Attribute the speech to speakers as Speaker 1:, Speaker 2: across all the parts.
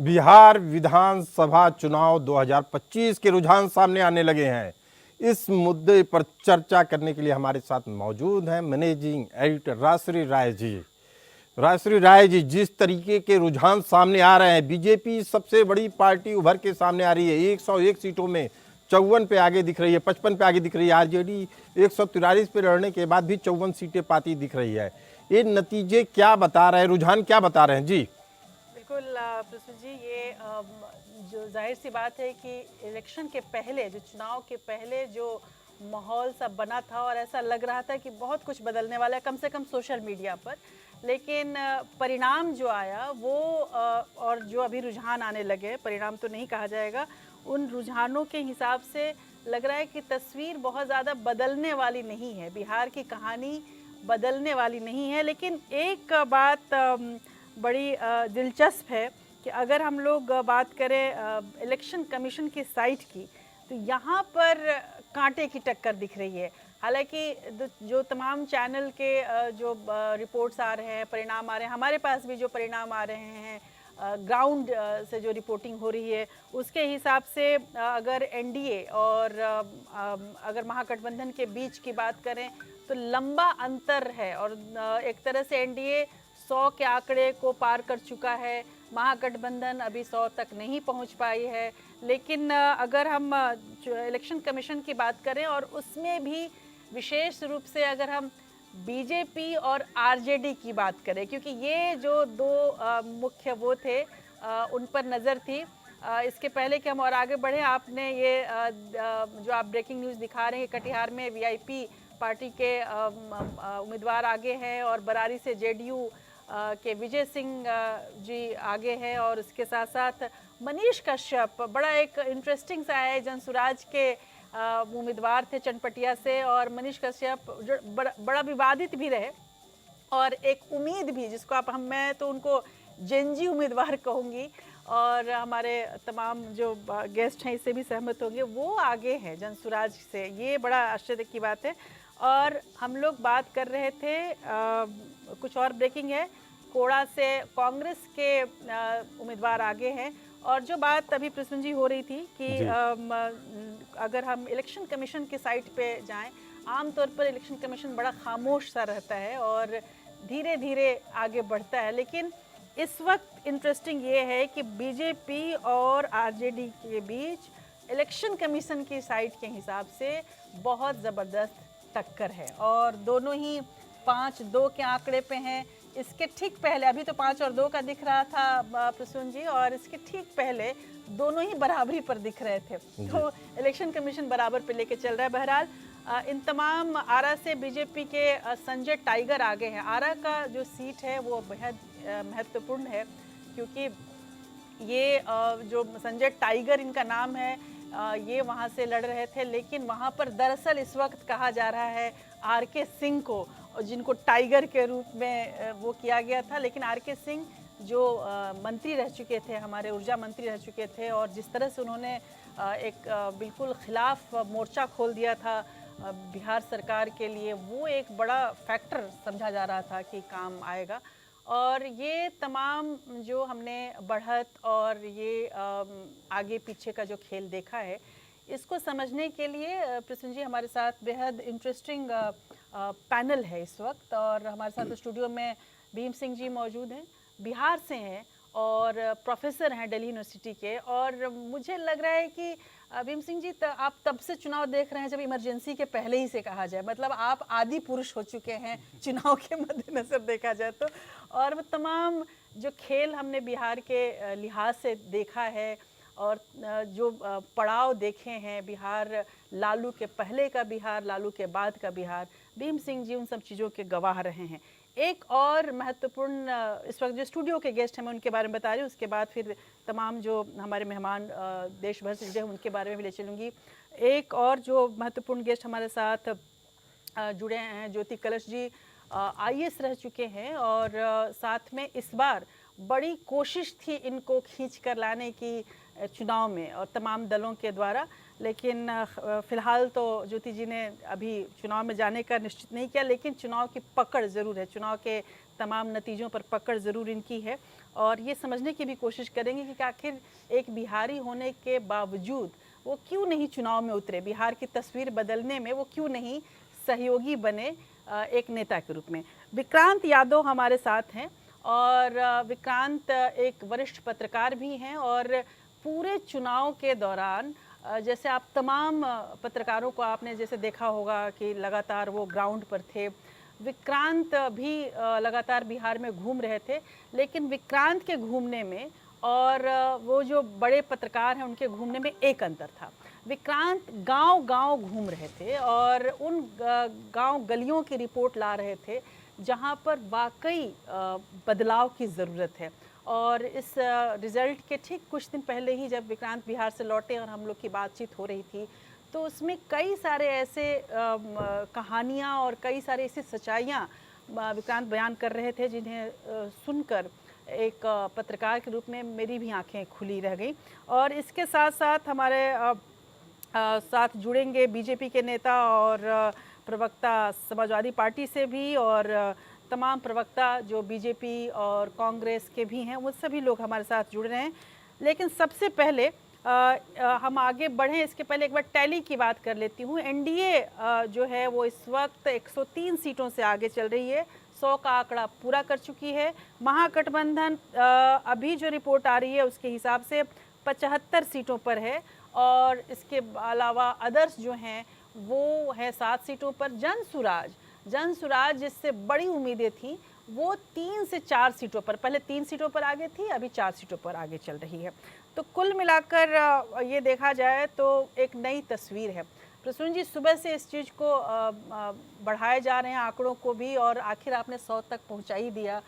Speaker 1: बिहार विधानसभा चुनाव 2025 के रुझान सामने आने लगे हैं। इस मुद्दे पर चर्चा करने के लिए हमारे साथ मौजूद हैं मैनेजिंग एडिटर राजश्री राय जी। राजश्री राय जी, जिस तरीके के रुझान सामने आ रहे हैं, बीजेपी सबसे बड़ी पार्टी उभर के सामने आ रही है। 101 सीटों में 54 पे आगे दिख रही है, 55 पे आगे दिख रही है। आरजेडी 143 पे लड़ने के बाद भी 54 सीटें पाती दिख रही है। ये नतीजे क्या बता रहे हैं, रुझान क्या बता रहे हैं? जी
Speaker 2: बिल्कुल प्रसून जी, ये जो जाहिर सी बात है कि इलेक्शन के पहले, जो चुनाव के पहले जो माहौल सा बना था और ऐसा लग रहा था कि बहुत कुछ बदलने वाला है, कम से कम सोशल मीडिया पर। लेकिन परिणाम जो आया वो और जो अभी रुझान आने लगे, परिणाम तो नहीं कहा जाएगा, उन रुझानों के हिसाब से लग रहा है कि तस्वीर बहुत ज़्यादा बदलने वाली नहीं है, बिहार की कहानी बदलने वाली नहीं है। लेकिन एक बात बड़ी दिलचस्प है कि अगर हम लोग बात करें इलेक्शन कमीशन की साइट की, तो यहाँ पर कांटे की टक्कर दिख रही है। हालांकि जो तमाम चैनल के जो रिपोर्ट्स आ रहे हैं, परिणाम आ रहे हैं, हमारे पास भी जो परिणाम आ रहे हैं, ग्राउंड से जो रिपोर्टिंग हो रही है, उसके हिसाब से अगर एनडीए और अगर महागठबंधन के बीच की बात करें तो लंबा अंतर है। और एक तरह से एनडीए 100 के आंकड़े को पार कर चुका है, महागठबंधन अभी 100 तक नहीं पहुंच पाई है। लेकिन अगर हम इलेक्शन कमीशन की बात करें और उसमें भी विशेष रूप से अगर हम बीजेपी और आरजेडी की बात करें, क्योंकि ये जो दो मुख्य वो थे, उन पर नज़र थी। इसके पहले कि हम और आगे बढ़े, आपने ये जो आप ब्रेकिंग न्यूज़ दिखा रहे हैं, कटिहार में वीआईपी पार्टी के उम्मीदवार आगे हैं और बरारी से जेडीयू के विजय सिंह जी आगे हैं, और इसके साथ साथ मनीष कश्यप, बड़ा एक इंटरेस्टिंग सा है, जनसुराज के उम्मीदवार थे चनपटिया से, और मनीष कश्यप जो बड़ा विवादित भी रहे और एक उम्मीद भी, जिसको आप मैं तो उनको जेनजी उम्मीदवार कहूँगी, और हमारे तमाम जो गेस्ट हैं इससे भी सहमत होंगे, वो आगे हैं जनसुराज से। ये बड़ा आश्चर्य की बात है। और हम लोग बात कर रहे थे, कुछ और ब्रेकिंग है, कोड़ा से कांग्रेस के उम्मीदवार आगे हैं। और जो बात अभी प्रसून जी हो रही थी कि अगर हम इलेक्शन कमीशन की साइट पे जाएं, आमतौर पर इलेक्शन कमीशन बड़ा खामोश सा रहता है और धीरे धीरे आगे बढ़ता है। लेकिन इस वक्त इंटरेस्टिंग ये है कि बीजेपी और आरजेडी के बीच इलेक्शन कमीशन की साइट के हिसाब से बहुत ज़बरदस्त टक्कर है, और दोनों ही 5-2 के आंकड़े पे हैं। इसके ठीक पहले, अभी तो 5 और 2 का दिख रहा था प्रसून जी, और इसके ठीक पहले दोनों ही बराबरी पर दिख रहे थे। तो इलेक्शन कमीशन बराबर पे लेके चल रहा है। बहरहाल इन तमाम, आरा से बीजेपी के संजय टाइगर आगे हैं। आरा का जो सीट है वो बेहद महत्वपूर्ण है, क्योंकि ये जो संजय टाइगर इनका नाम है, ये वहाँ से लड़ रहे थे। लेकिन वहाँ पर दरअसल इस वक्त कहा जा रहा है आरके सिंह को, जिनको टाइगर के रूप में वो किया गया था। लेकिन आरके सिंह जो मंत्री रह चुके थे, हमारे ऊर्जा मंत्री रह चुके थे, और जिस तरह से उन्होंने एक बिल्कुल खिलाफ मोर्चा खोल दिया था बिहार सरकार के लिए, वो एक बड़ा फैक्टर समझा जा रहा था कि काम आएगा। और ये तमाम जो हमने बढ़त और ये आगे पीछे का जो खेल देखा है, इसको समझने के लिए प्रसून जी हमारे साथ बेहद इंटरेस्टिंग पैनल है इस वक्त। और हमारे साथ स्टूडियो में भीम सिंह जी मौजूद हैं, बिहार से हैं और प्रोफेसर हैं दिल्ली यूनिवर्सिटी के। और मुझे लग रहा है कि भीम सिंह जी, आप तब से चुनाव देख रहे हैं जब इमरजेंसी के पहले ही से कहा जाए, मतलब आप आदि पुरुष हो चुके हैं चुनाव के मद्देनजर देखा जाए तो। और वो तमाम जो खेल हमने बिहार के लिहाज से देखा है, और जो पड़ाव देखे हैं, बिहार लालू के पहले का बिहार, लालू के बाद का बिहार, भीम सिंह जी उन सब चीज़ों के गवाह रहे हैं। एक और महत्वपूर्ण, इस वक्त जो स्टूडियो के गेस्ट हैं मैं उनके बारे में बता रही हूँ, उसके बाद फिर तमाम जो हमारे मेहमान देश भर से जुड़े हैं उनके बारे में भी ले चलूँगी। एक और जो महत्वपूर्ण गेस्ट हमारे साथ जुड़े हैं, ज्योति कलश जी आईएएस रह चुके हैं, और साथ में इस बार बड़ी कोशिश थी इनको खींच कर लाने की चुनाव में और तमाम दलों के द्वारा। लेकिन फ़िलहाल तो ज्योति जी ने अभी चुनाव में जाने का निश्चित नहीं किया, लेकिन चुनाव की पकड़ ज़रूर है, चुनाव के तमाम नतीजों पर पकड़ ज़रूर इनकी है। और ये समझने की भी कोशिश करेंगे कि आखिर एक बिहारी होने के बावजूद वो क्यों नहीं चुनाव में उतरे, बिहार की तस्वीर बदलने में वो क्यों नहीं सहयोगी बने एक नेता के रूप में। विक्रांत यादव हमारे साथ हैं और विक्रांत एक वरिष्ठ पत्रकार भी हैं और पूरे चुनाव के दौरान जैसे आप तमाम पत्रकारों को आपने जैसे देखा होगा कि लगातार वो ग्राउंड पर थे, विक्रांत भी लगातार बिहार में घूम रहे थे, लेकिन विक्रांत के घूमने में और वो जो बड़े पत्रकार हैं उनके घूमने में एक अंतर था। विक्रांत गांव-गांव घूम रहे थे और उन गांव गलियों की रिपोर्ट ला रहे थे जहां पर वाकई बदलाव की ज़रूरत है। और इस रिज़ल्ट के ठीक कुछ दिन पहले ही जब विक्रांत बिहार से लौटे और हम लोग की बातचीत हो रही थी, तो उसमें कई सारे ऐसे कहानियाँ और कई सारे ऐसी सच्चाइयाँ विक्रांत बयान कर रहे थे जिन्हें सुनकर एक पत्रकार के रूप में मेरी भी आंखें खुली रह गई। और इसके साथ साथ हमारे साथ जुड़ेंगे बीजेपी के नेता और प्रवक्ता समाजवादी पार्टी से भी और तमाम प्रवक्ता जो बीजेपी और कांग्रेस के भी हैं, वो सभी लोग हमारे साथ जुड़ रहे हैं। लेकिन सबसे पहले हम आगे बढ़ें इसके पहले एक बार टैली की बात कर लेती हूँ। एनडीए जो है वो इस वक्त 103 सीटों से आगे चल रही है, 100 का आंकड़ा पूरा कर चुकी है। महागठबंधन अभी जो रिपोर्ट आ रही है उसके हिसाब से 75 सीटों पर है और इसके अलावा अदर्स जो हैं वो है 7 सीटों पर। जन सुराज जिससे बड़ी उम्मीदें थी वो 3 से 4 सीटों पर, पहले 3 सीटों पर आगे थी, अभी 4 सीटों पर आगे चल रही है। तो कुल मिलाकर ये देखा जाए तो एक नई तस्वीर है। प्रसून जी, सुबह से इस चीज़ को बढ़ाए जा रहे हैं आंकड़ों को भी और आखिर आपने 100 तक पहुंचा ही दिया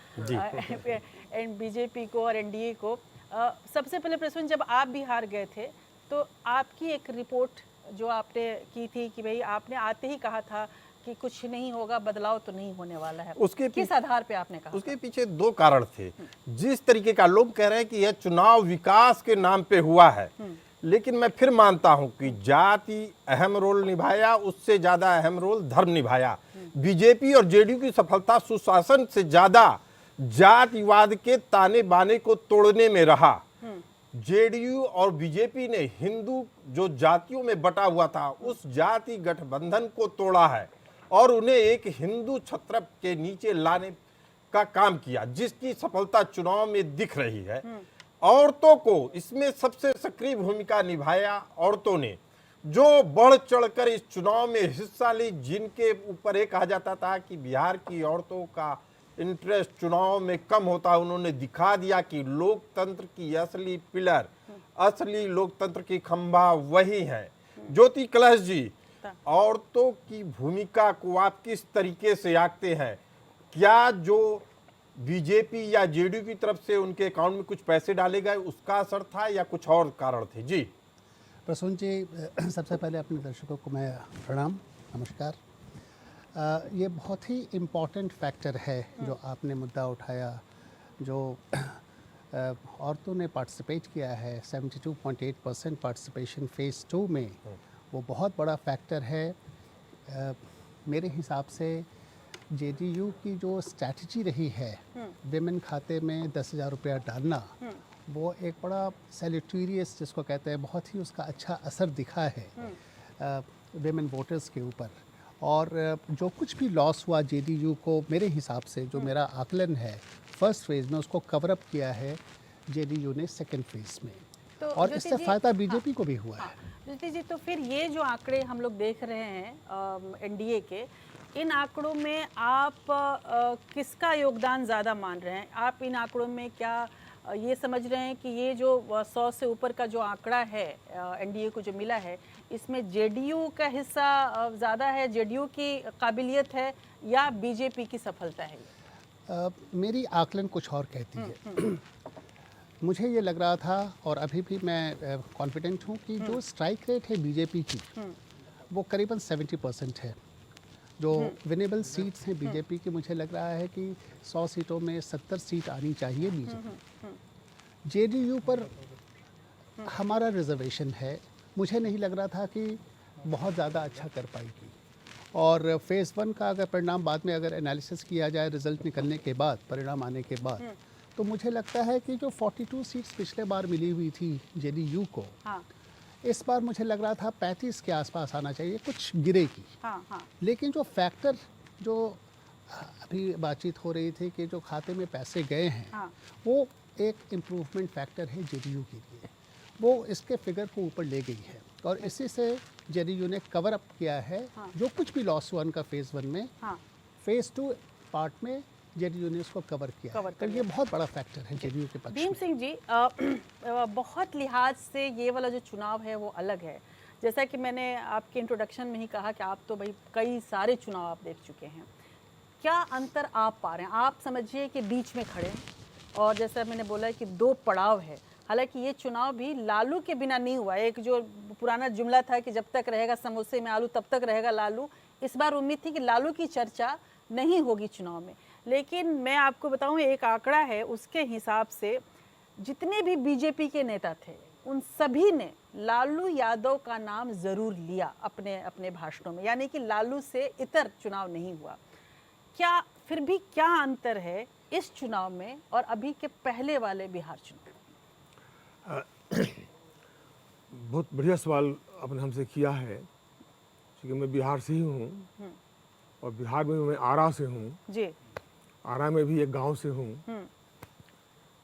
Speaker 2: बीजेपी को और एनडीए को। सबसे पहले प्रसून, जब आप बिहार गए थे तो आपकी एक रिपोर्ट जो आपने की थी कि भाई आपने आते ही कहा था कि कुछ नहीं होगा, बदलाव तो नहीं होने वाला है,
Speaker 1: उसके
Speaker 2: किस आधार पे आपने कहा?
Speaker 1: उसके पीछे 2 कारण थे। जिस तरीके का लोग कह रहे हैं कि यह चुनाव विकास के नाम पे हुआ है, लेकिन मैं फिर मानता हूं कि जाति अहम रोल निभाया, उससे ज्यादा अहम रोल धर्म निभाया। बीजेपी और जेडीयू की सफलता सुशासन से ज्यादा जातिवाद के ताने बाने को तोड़ने में रहा। जेडीयू और बीजेपी ने हिंदू जो जातियों में बटा हुआ था उस जाति गठबंधन को तोड़ा है और उन्हें एक हिंदू छत्र के नीचे लाने का काम किया, जिसकी सफलता चुनाव में दिख रही है। औरतों को इसमें सबसे सक्रिय भूमिका निभाया औरतों ने, जो बढ़ चढ़कर इस चुनाव में हिस्सा ली, जिनके ऊपर ये कहा जाता था कि बिहार की औरतों का इंटरेस्ट चुनाव में कम होता है, उन्होंने दिखा दिया कि लोकतंत्र की असली पिलर, असली लोकतंत्र की खंभा वही है। ज्योति कलश जी, औरतों की भूमिका को आप किस तरीके से आंकते हैं? क्या जो बीजेपी या जेडीयू की तरफ से उनके अकाउंट में कुछ पैसे डाले गए उसका असर था या कुछ और कारण थे? जी
Speaker 3: प्रसून जी, सबसे पहले अपने दर्शकों को मैं प्रणाम, नमस्कार। ये बहुत ही इम्पॉर्टेंट फैक्टर है जो आपने मुद्दा उठाया, जो औरतों ने पार्टिसिपेट किया है, 72.8% पार्टिसिपेशन फेज़ 2 में, वो बहुत बड़ा फैक्टर है। मेरे हिसाब से जेडीयू की जो स्ट्रैटेजी रही है विमेन खाते में 10,000 रुपया डालना, वो एक बड़ा सैल्यूटेरियस जिसको कहते हैं, बहुत ही उसका अच्छा असर दिखा है विमेन वोटर्स के ऊपर। और जो कुछ भी लॉस हुआ जेडीयू को, मेरे हिसाब से जो मेरा आकलन है, फर्स्ट फेज़ में उसको कवर अप किया है जेडीयू ने सेकंड फेज़ में,
Speaker 2: तो
Speaker 3: और इससे फ़ायदा बीजेपी को भी हुआ है।
Speaker 2: ज्योति जी, तो फिर ये जो आंकड़े हम लोग देख रहे हैं एनडीए के, इन आंकड़ों में आप किसका योगदान ज़्यादा मान रहे हैं? आप इन आंकड़ों में क्या ये समझ रहे हैं कि ये जो 100 से ऊपर का जो आंकड़ा है एनडीए को जो मिला है, इसमें जेडीयू का हिस्सा ज़्यादा है, जेडीयू की काबिलियत है या बीजेपी की सफलता है?
Speaker 3: मेरी आकलन कुछ और कहती है। मुझे ये लग रहा था और अभी भी मैं कॉन्फिडेंट हूँ कि जो स्ट्राइक रेट है बीजेपी की वो करीबन 70% है। जो विनेबल सीट्स हैं बीजेपी की, मुझे लग रहा है कि 100 सीटों में 70 सीट आनी चाहिए बीजेपी। जेडीयू पर हमारा रिजर्वेशन है, मुझे नहीं लग रहा था कि बहुत ज़्यादा अच्छा कर पाएगी। और फेज़ 1 का अगर परिणाम बाद में अगर एनालिसिस किया जाए रिज़ल्ट निकलने के बाद, परिणाम आने के बाद, तो मुझे लगता है कि जो 42 सीट्स पिछले बार मिली हुई थी जेडीयू को,
Speaker 2: हाँ
Speaker 3: इस बार मुझे लग रहा था 35 के आसपास आना चाहिए, कुछ गिरेगी।
Speaker 2: हाँ हाँ
Speaker 3: लेकिन जो फैक्टर जो अभी बातचीत हो रही थी कि जो खाते में पैसे गए हैं,
Speaker 2: हाँ
Speaker 3: वो एक इम्प्रूवमेंट फैक्टर है जेडीयू के लिए। वो इसके फिगर को ऊपर ले गई है और इसी से जेडीयू ने कवर अप किया है जो कुछ भी लॉस हुआ उनका फेज़ 1 में,
Speaker 2: हाँ
Speaker 3: फेज़ 2 पार्ट में जेडीयू ने उसको कवर किया
Speaker 2: कवर
Speaker 3: है। तो ये बहुत बड़ा फैक्टर है जेडीयू के पक्ष
Speaker 2: भीम
Speaker 3: में।
Speaker 2: सिंह जी, बहुत लिहाज से ये वाला जो चुनाव है वो अलग है। जैसा कि मैंने आपके इंट्रोडक्शन में ही कहा कि आप तो भाई कई सारे चुनाव आप देख चुके हैं, क्या अंतर आप पा रहे हैं? आप समझिए कि बीच में खड़े हैं और जैसा मैंने बोला कि दो पड़ाव है। हालांकि ये चुनाव भी लालू के बिना नहीं हुआ। एक जो पुराना जुमला था कि जब तक रहेगा समोसे में आलू तब तक रहेगा लालू, इस बार उम्मीद थी कि लालू की चर्चा नहीं होगी चुनाव में। लेकिन मैं आपको बताऊं, एक आंकड़ा है उसके हिसाब से जितने भी बीजेपी के नेता थे उन सभी ने लालू यादव का नाम ज़रूर लिया अपने अपने भाषणों में, यानी कि लालू से इतर चुनाव नहीं हुआ। क्या फिर भी क्या अंतर है इस चुनाव में और अभी के पहले वाले बिहार चुनाव?
Speaker 4: बहुत बढ़िया सवाल आपने हमसे किया है, क्योंकि मैं बिहार से ही हूँ और बिहार में मैं आरा से हूँ।
Speaker 2: जी।
Speaker 4: आरा में भी एक गांव से हूँ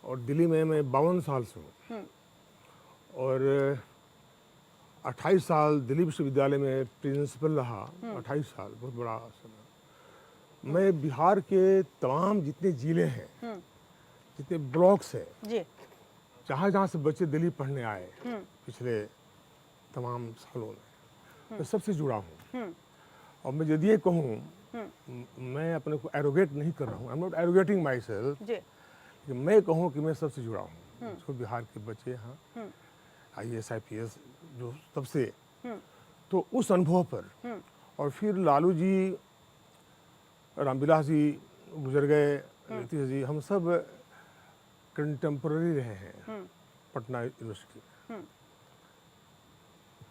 Speaker 4: और दिल्ली में मैं 52 साल से हूँ और 28 साल दिल्ली विश्वविद्यालय में प्रिंसिपल रहा। 28 साल बहुत बड़ा समय। मैं बिहार के तमाम जितने जिले हैं, जितने ब्लॉक्स हैं,
Speaker 2: जी।
Speaker 4: जहाँ से बच्चे दिल्ली पढ़ने आए पिछले तमाम सालों में, मैं सबसे जुड़ा हूँ। और मैं यदि ये कहूँ, मैं अपने को एरोगेट नहीं कर रहा हूँ, I am not arrogating myself,
Speaker 2: जी।
Speaker 4: कि मैं कहूँ कि मैं सबसे जुड़ा हूँ। जो बिहार के बच्चे यहाँ IAS IPS जो सबसे, तो उस अनुभव पर और फिर लालू जी, रामविलास जी गुजर गए, नीतीश जी, हम सब कंटेम्प्रेरी रहे हैं पटना यूनिवर्सिटी में।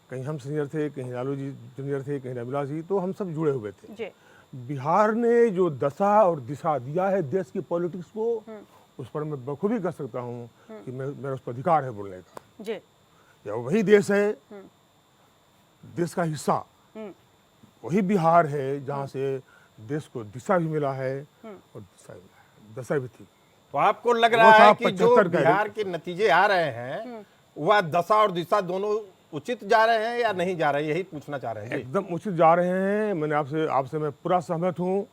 Speaker 4: कहीं हम सीनियर थे, कहीं लालू जी जूनियर थे, कहीं रामविलास जी, तो हम सब जुड़े हुए थे।
Speaker 2: जी।
Speaker 4: बिहार ने जो दशा और दिशा दिया है देश की पॉलिटिक्स को, उस पर मैं बखूबी कर सकता हूँ कि मेरा उस पर अधिकार है बोलने का।
Speaker 2: जी।
Speaker 4: या वही देश है, देश का हिस्सा वही बिहार है जहाँ से देश को दिशा भी मिला है और दिशा भी मिला है, दशा भी थी।
Speaker 1: तो आपको लग
Speaker 4: वो
Speaker 1: रहा
Speaker 4: था
Speaker 1: है कि जो
Speaker 4: 75 का
Speaker 1: बिहार के नतीजे आ रहे हैं वह दशा और दिशा दोनों उचित जा रहे हैं या नहीं जा रहे हैं, यही पूछना चाह रहे हैं जी।
Speaker 4: एकदम उचित जा रहे हैं। मैंने आपसे मैं पूरा सहमत हूँ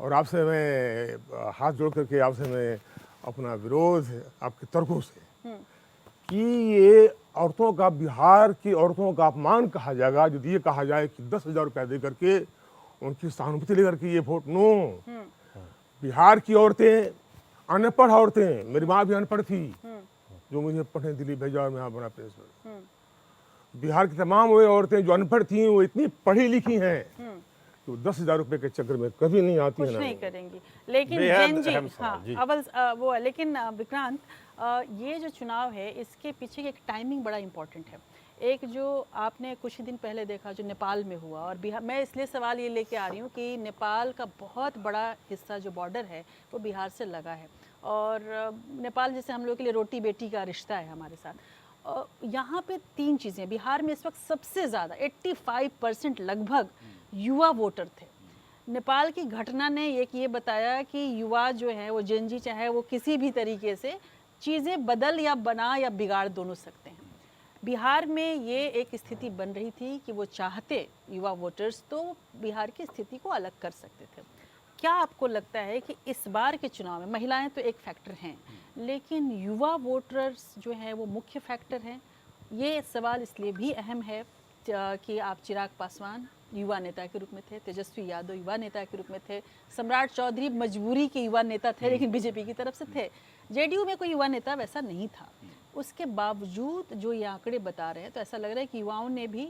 Speaker 4: और आपसे मैं हाथ जोड़ करके आपसे मैं अपना विरोध आपके तर्कों से कि ये औरतों का, बिहार की औरतों का अपमान कहा जाएगा यदि ये कहा जाए कि 10,000 रुपया दे करके उनकी सहानुभूति लेकर के ये वोट। नो, बिहार की औरतें, अनपढ़ औरतें, मेरी माँ भी अनपढ़ थी जो मुझे पढ़ने दिल्ली भेजा और मैं यहाँ बना प्रिंसिपल। बिहार की तमाम वो औरतें जो अनपढ़ थी वो इतनी पढ़ी लिखी हैं कि वो 10,000 रुपए के चक्कर में कभी नहीं आती
Speaker 2: कुछ
Speaker 4: है।
Speaker 2: नहीं करेंगी। लेकिन
Speaker 1: बेहद
Speaker 2: जैन जी,
Speaker 1: अहम सवाल,
Speaker 2: हाँ
Speaker 1: जी।
Speaker 2: अवल वो है। लेकिन विक्रांत, ये जो चुनाव है इसके पीछे एक टाइमिंग बड़ा इम्पोर्टेंट है। एक जो आपने कुछ ही दिन पहले देखा जो नेपाल में हुआ, और बिहार, मैं इसलिए सवाल ये लेके आ रही हूँ कि नेपाल का बहुत बड़ा हिस्सा जो बॉर्डर है वो बिहार से लगा है और नेपाल जैसे हम लोग के लिए रोटी बेटी का रिश्ता है हमारे साथ। यहाँ पे तीन चीज़ें, बिहार में इस वक्त सबसे ज़्यादा 85% लगभग युवा वोटर थे। नेपाल की घटना ने एक ये बताया कि युवा जो है वो जेनजी, चाहे वो किसी भी तरीके से चीज़ें बदल या बना या बिगाड़ दोनों सकते हैं। बिहार में ये एक स्थिति बन रही थी कि वो चाहते युवा वोटर्स तो बिहार की स्थिति को अलग कर सकते थे। क्या आपको लगता है कि इस बार के चुनाव में महिलाएं तो एक फैक्टर हैं, लेकिन युवा वोटर्स जो हैं वो मुख्य फैक्टर हैं? ये सवाल इसलिए भी अहम है कि आप चिराग पासवान युवा नेता के रूप में थे, तेजस्वी यादव युवा नेता के रूप में थे, सम्राट चौधरी मजबूरी के युवा नेता थे लेकिन बीजेपी की तरफ से थे, जेडीयू में कोई युवा नेता वैसा नहीं था। उसके बावजूद जो ये आंकड़े बता रहे हैं तो ऐसा लग रहा है कि युवाओं ने भी